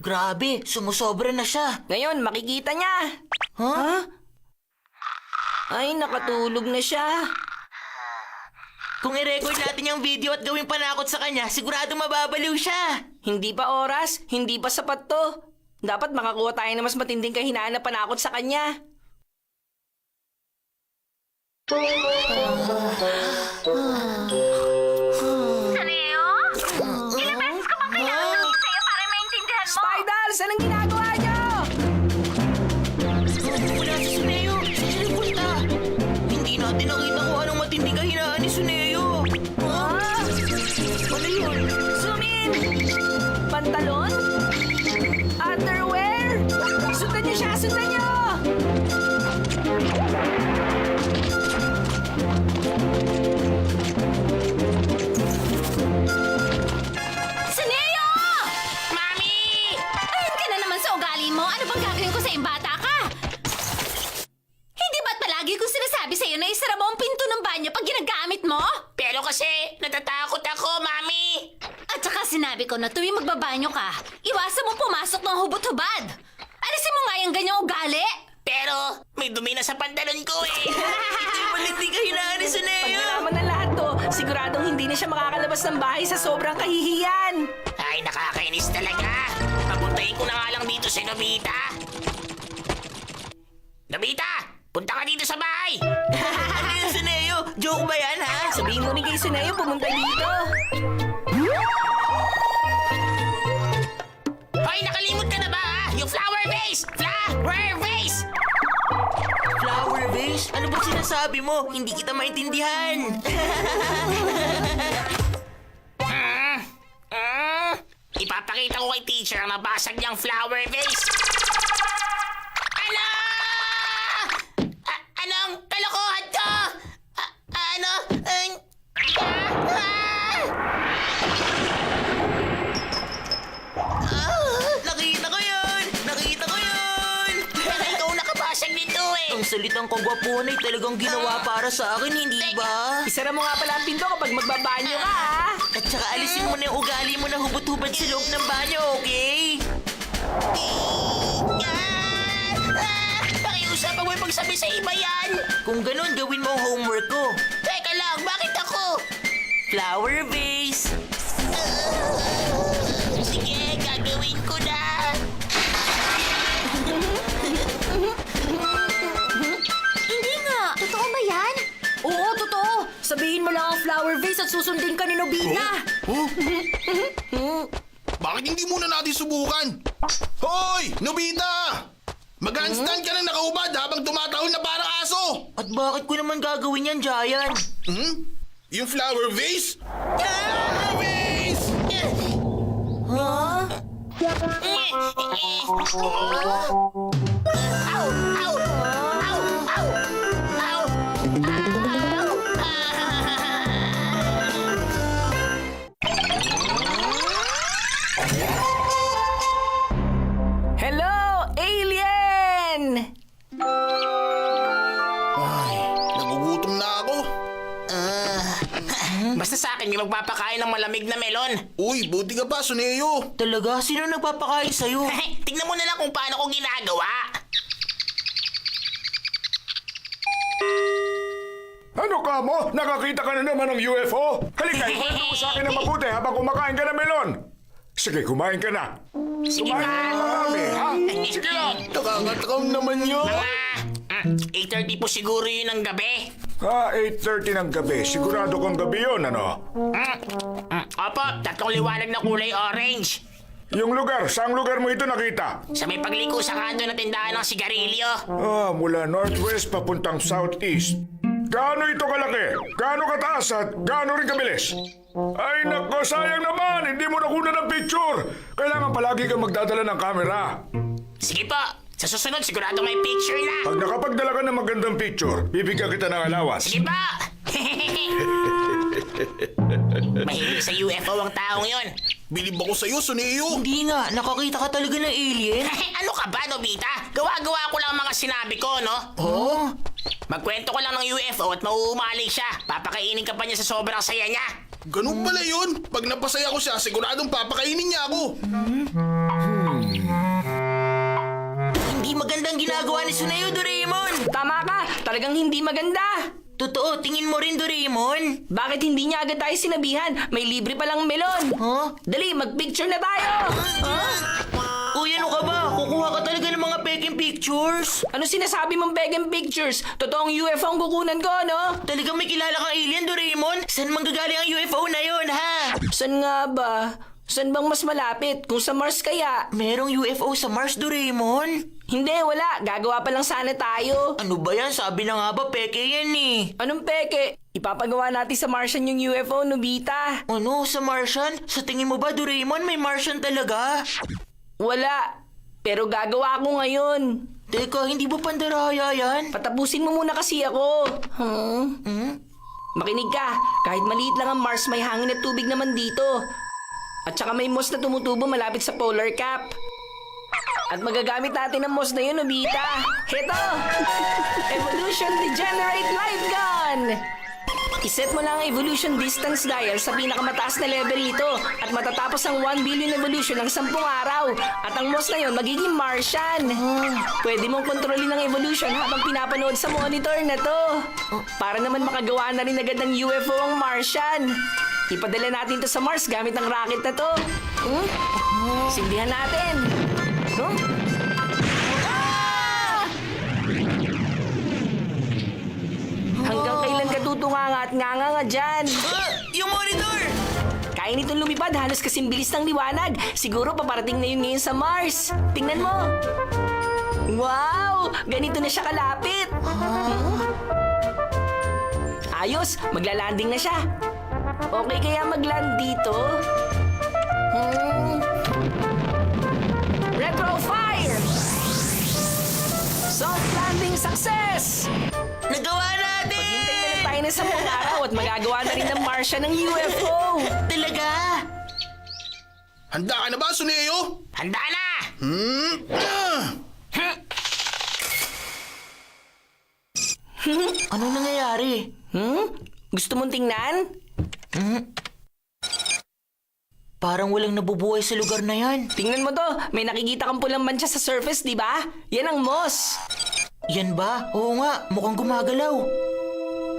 Grabe, sumusobra na siya. Ngayon, makikita niya! Huh? Ay, nakatulog na siya. Kung i-record natin yung video at gawing panakot sa kanya, sigurado mababaliw siya. Hindi pa oras, hindi pa sapat to. Dapat makakuha tayo ng mas matinding kahinaan na panakot sa kanya. Suneo? Ilang beses ko bang kailangan sabihin sa'yo para maintindihan mo? Spidals, anong ginagawa niyo? Wala si Suneo. Saan siya punta? Hindi natin nakita kung anong matinding kahinaan ni Suneo. Ano yun? Zoom in! Pantalon? Underwear? Sundan niyo siya! Sundan niyo! Suneo! Mami! Ayun ka na naman sa ugali mo. Ano bang gagawin ko sa iyong bata ka? Hindi ba't palagi kong sinasabi sa'yo na isara mo ang pinto ng banyo pag ginagamit mo? Pero kasi, natatakot ako, Mami! At saka sinabi ko na tuwing magbabanyo ka, iwasan mo pumasok ng hubot-hubad. Alisin mo nga yung ganyang ugali. Pero, may dumi na sa pantalon ko eh! Matinding kahinaan ni Pag Suneo. nalaman na lahat to, siguradong hindi na siya makakalabas ng bahay sa sobrang kahihiyan. Ay, nakakainis talaga! Papuntahin ko na nga lang dito si Nobita! Nobita! Punta ka dito sa bahay! Ano yun, Suneo? Joke ba yan, ha? Sabihin mo ni kay Suneo pumunta dito. Hoy, sinasabi mo? Hindi kita maintindihan. Ipapakita ko kay teacher ang nabasag niyang flower vase. Ano? Anong kalokohan to? Ano? Nakita ko yun! Nakita ko yun! Pero ikaw nakabasag nito eh. Ang salitang kagwapuhan ay talagang ginawa para sa akin, hindi ba? Isara mo nga pala ang pinto kapag magbabanyo ka, ha? At saka alisin mo na yung ugali mo na hubot-hubad sa loob ng banyo, okay? Pakiusapan mo yung pagsabi sa iba yan. Kung ganun, gawin mo ang homework ko. Teka lang, bakit ako? Flower vase. Sige, gagawin ko na. Hindi nga. Totoo ba yan? Oo, totoo. Sabihin mo lang ang flower vase at susundin ka ni Nobita. Bakit hindi muna natin subukan? Hoy! Nobita! Mag-handstand ka na nakaubad habang tumatahol na parang aso! At bakit ko naman gagawin yan, Giant? Yung flower vase? Flower vase! Ow! Ow! Ow! Ow! Ow! Hello, alien! Ay, nagugutom na ako. Basta sa akin, may magpapakain ng malamig na melon. Uy, buti ka pa, Suneo. Talaga? Sino nagpapakain sa'yo? Tingnan mo na lang kung paano ko ginagawa. Ano ka mo? Nakakita ka na naman ng UFO? Halika, ikwento mo sa akin na mabuti habang kumakain ka ng melon. Sige, kumain ka na. Sige Kumain ka na na. marami, ha? Sige lang. Nakakatakam naman yun. 8:30 po siguro yun ng gabi. 8:30 ng gabi. Sigurado kong gabi yun, ano? Opo, 3 liwanag na kulay orange. Yung lugar, saang lugar mo ito nakita? Sa may pagliko sa kanto na tindahan ng sigarilyo. Mula northwest papuntang southeast. Gaano ito kalaki? Gaano kataas at gaano rin kabilis? Ay nako, sayang naman! Hindi mo nakuha ng picture! Kailangan palagi kang magdadala ng camera. Sige po, sa susunod sigurado may picture na. Pag nakapagdala ka ng magandang picture, bibigyan kita ng allowance. Sige po! Mahilig sa UFO ang taong yun. Bilib ako sa'yo, Suneo. Hindi nga, nakakita ka talaga ng alien? Ano ka ba, Nobita? Gawa-gawa ko lang ang mga sinabi ko, no? Oh? Magkwento ko lang ng UFO at mauumali siya. Papakainin ka pa niya sa sobrang saya niya. Ganun pala yun. Pag napasaya ko siya, siguradong papakainin niya ako. Hindi magandang ginagawa ni Suneo, Doraemon! Tama ka! Talagang hindi maganda! Totoo, tingin mo rin, Doraemon? Bakit hindi niya agad tayo sinabihan? May libre palang melon! Huh? Dali, mag-picture na tayo! Uy, ano ka ba? Kukuha ka talaga ng mga peking pictures? Ano sinasabi mong Begging Pictures? Totoong UFO ang kukunan ko, no? Talagang may kilala kang alien, Doraemon? Saan manggagaling ang UFO na yon, ha? Saan nga ba? Saan bang mas malapit? Kung sa Mars kaya? Merong UFO sa Mars, Doraemon? Hindi, wala. Gagawa pa lang sana tayo. Ano ba yan? Sabi na nga ba, peke yan eh. Anong peke? Ipapagawa natin sa Martian yung UFO, Nobita. Ano? Sa Martian? Sa tingin mo ba, Doraemon, may Martian talaga? Wala. Pero gagawa ko ngayon. Teka, hindi ba pandaraya yan? Patapusin mo muna kasi ako. Makinig ka. Kahit maliit lang ang Mars, may hangin at tubig naman dito. At saka may moss na tumutubo malapit sa polar cap. At magagamit natin ang moss na yun, Nobita. Heto! Evolution Degenerate Light Gun! Iset mo lang ang evolution distance dial sa pinakamataas na level nito at matatapos ang 1 billion evolution ng 10 araw. At ang moss na yun magiging Martian. Pwede mong kontrolin ang evolution habang pinapanood sa monitor na to. Para naman makagawa na rin agad ng UFO ang Martian. Ipadala natin to sa Mars gamit ang rocket na to. Sindihan natin. Hanggang kailan ka tutunganga at nganga dyan? Yung monitor! Kaya nitong lumipad halos kasing bilis ng liwanag. Siguro paparating na yun ngayon sa Mars. Tingnan mo. Wow! Ganito na siya kalapit. Ayos, maglalanding na siya. Okay kaya magland dito? Retro fire! Soft landing success! Nagawa natin! Hintay na lang tayo ng 10 araw at magagawa na rin ng Martian ng UFO. Talaga? Handa ka na ba, Suneo? Handa na! Anong nangyayari? Gusto mong tingnan? Parang walang nabubuhay sa lugar na yan. Tingnan mo to, may nakikita kang pulang mancha sa surface, di ba? Yan ang moss. Yan ba? Oo nga, mukhang gumagalaw.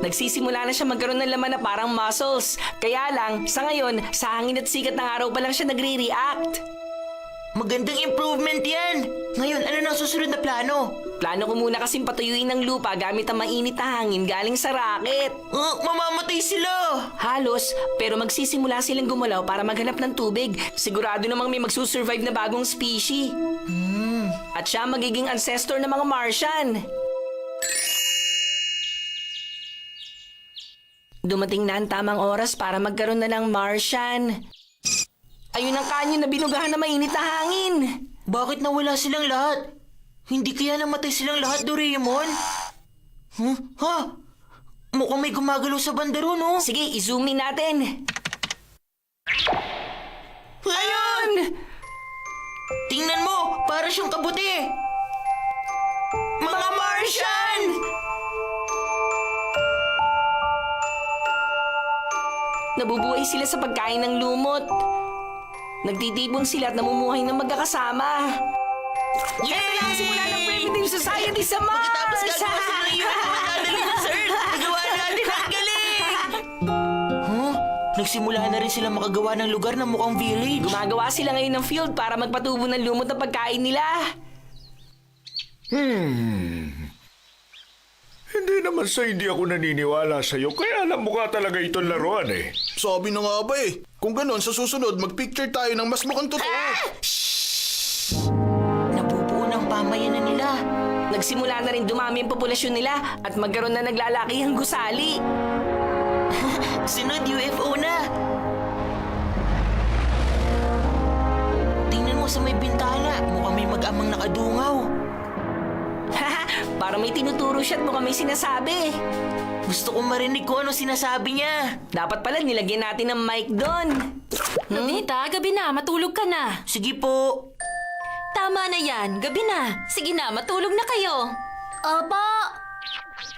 Nagsisimula na siya magkaroon ng laman na parang muscles. Kaya lang, sa ngayon, sa hangin at sikat ng araw pa lang siya nagre-react. Magandang improvement yan. Ngayon, ano na ang susunod na plano? Plano ko muna kasing patuyuin ng lupa gamit ang mainit na hangin galing sa rocket. Mamamatay sila! Halos, pero magsisimula silang gumalaw para maghanap ng tubig. Sigurado namang may magsusurvive na bagong species. At siya magiging ancestor ng mga Martian. Dumating na ang tamang oras para magkaroon na ng Martian. Ayun ang kanyon na binugahan na mainit na hangin. Bakit nawala silang lahat? Hindi kaya namatay silang lahat, Doraemon? Ha? Mukhang may gumagalaw sa bandero, no? Sige, i-zoom in natin. Ayun! Tingnan mo, para siyang kabuti. Mga Martian! Nabubuhay sila sa pagkain ng lumot. Nagtitipon sila at namumuhay ng magkakasama. Ito na ang simula ng primitive society sa Mars! Tapos gagawa sila ng UFO at dadalhin na sa Earth. Nagawa natin, ang galing! Nagsimula na rin sila makagawa ng lugar na mukhang village. Gumagawa sila ngayon ng field para magpatubo ng lumot na pagkain nila. Hindi naman sa hindi ako naniniwala sa'yo, kaya alam mo ka talaga itong laruan eh. Sabi na nga ba eh. Kung ganon, sa susunod, magpicture tayo ng mas mukhang totoo. Nabubuo ng pamayanan nila. Nagsimula na rin dumami ang populasyon nila at magkaroon na naglalaki ang gusali. Sunod, UFO na. Tingnan mo sa may bintana. Mukhang may mag-amang nakadungaw. Para may tinuturo siya at mukhang may sinasabi. Gusto kong marinig kung ano sinasabi niya. Dapat pala nilagyan natin ng mic doon. Nobita, gabi na. Matulog ka na. Sige po. Tama na yan. Gabi na. Sige na, matulog na kayo. Opo.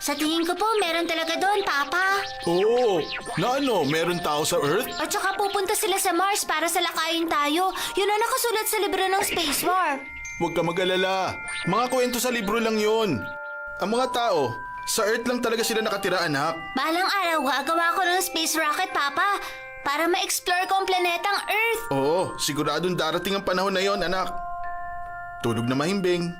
Sa tingin ko po, meron talaga doon, Papa. Oo. Na ano, meron tao sa Earth? At saka pupunta sila sa Mars para salakayin tayo. Yun ang nakasulat sa libro ng Space War. Huwag ka mag-alala. Mga kwento sa libro lang yon. Ang mga tao, sa Earth lang talaga sila nakatira, anak. Balang araw, gagawa ko ng space rocket, Papa. Para ma-explore ko ang planetang Earth. Oo, siguradong darating ang panahon na yon, anak. Tulog na mahimbing.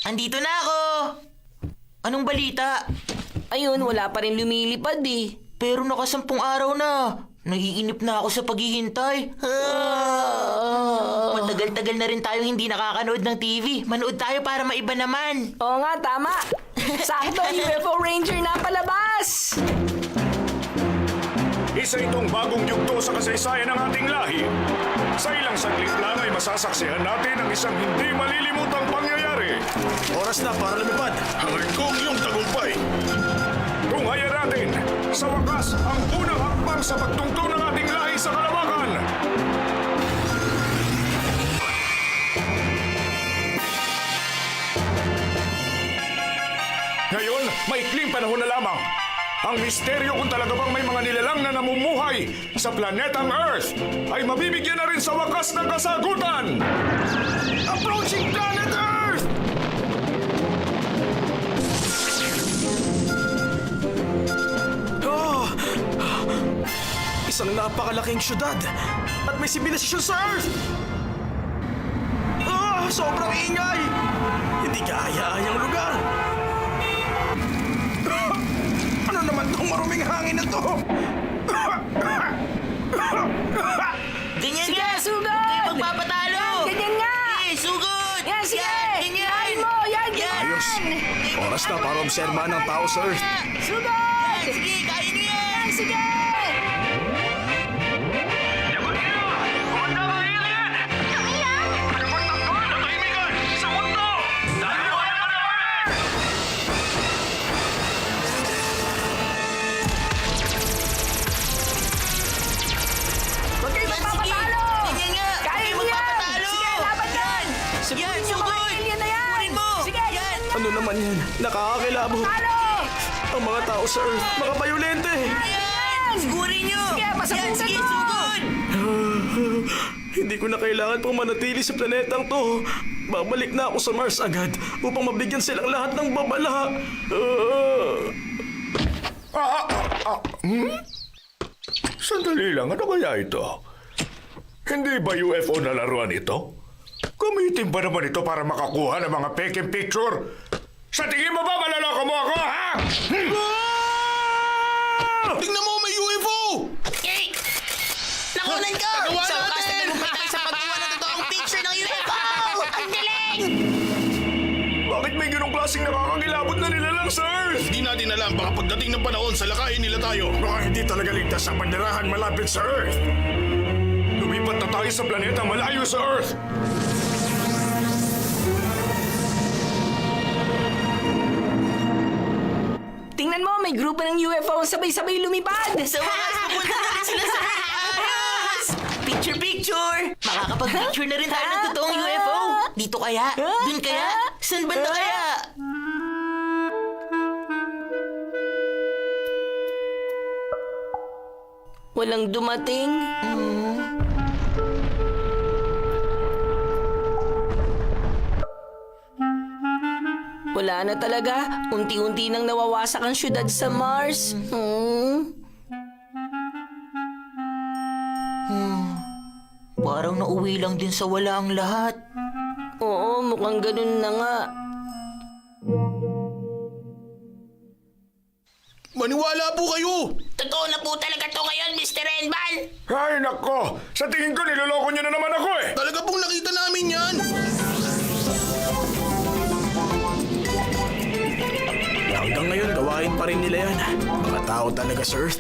Andito na ako. Anong balita? Ayun, wala pa rin lumilipad eh. Pero nakasampung araw na. Naiinip na ako sa paghihintay. Matagal-tagal na rin tayo hindi nakakanood ng TV. Manood tayo para maiba naman. Oo nga, tama. Sakto, UFO Ranger na palabas! Isa itong bagong yugto sa kasaysayan ng ating lahi. Sa ilang saglit lang ay masasaksihan natin ang isang hindi malilimutang pangyayari. Oras na para lumipad. Hanggang kong iyong tagumpay. Tunghayan natin, sa wakas, ang unang hakbang sa pagtungtong ng ating lahi sa kalawakan. Ngayon, maikling panahon na lamang. Ang misteryo kung talaga bang may mga nilalang na namumuhay sa planetang Earth ay mabibigyan na rin sa wakas ng kasagutan. Approaching planet Earth! Isang napakalaking syudad at may sibilisasyon sa Earth! Sobrang ingay! Hindi kaaya-ayang lugar! Ano naman tong maruming hangin na to? Ganyan Sige, nga! sugod! Kayo magpapatalo! Ganyan nga! Sugod! Oras na para obserbahan ng tao sa Earth. Sugod! Sige, kaya niyo yan! Sige! Yagot kayo! Kumanda ka, alien! Nagpagtakpan ng kaimigan sa mundo! Dahil wala ka namin! Huwag kayo magpapatalo! Sige nga! Kaya Huwag mo kayo yan! magpapatalo! Sige, laban yan! Yan, Suburin yung mga sugod! alien na yan! Suburin mo! Sige, Yan! Ano naman yan? Nakakakilabot. Talo! Ang mga tao sa Earth, mga bayolente. Yan! Sigurin niyo! Sige, pasabugan Yan, sige, mo! sugod! Hindi ko na kailangan pang manatili sa planetang to. Babalik na ako sa Mars agad upang mabigyan silang lahat ng babala. Sandali lang, ano kaya ito? Hindi ba UFO na laruan ito? Gamitin ba naman ito para makakuha ng mga peking picture? Sa tingin mo ba malaloko mo ako, ha? Tingnan mo, may UFO! Hey! Nakunan ko! Nagawa Sa wakas natin! na tagumpay tayo sa pagkuha ng totoong picture ng UFO! Ang galing! Bakit may ganong klaseng nakakakilabot na nilalang sa Earth? Hindi natin alam, baka pagdating ng panahon, salakayin nila tayo. Baka hindi talaga ligtas ang manirahan malapit sa Earth. Lumipat na tayo sa planeta malayo sa Earth. Tingnan mo, may grupo ng UFO ang sabay-sabay lumipad! Sa wakas, pupunta na rin sila sa Ayos! Picture, picture! Makakapag-picture na rin tayo ng totoong UFO. Dito kaya? Dun kaya? Saan banda kaya? Walang dumating. Wala na talaga. Unti-unti nang nawawasak ang syudad sa Mars. Parang nauwi lang din sa wala ang lahat. Oo, mukhang ganun na nga. Maniwala po kayo! Totoo na po talaga to ngayon, Mr. Renban! Ay, nako! Sa tingin ko, niloloko niyo na naman ako eh! Talaga pong nakita namin yan! Hanggang ngayon, gawain pa rin nila yan. Mga tao talaga sa Earth.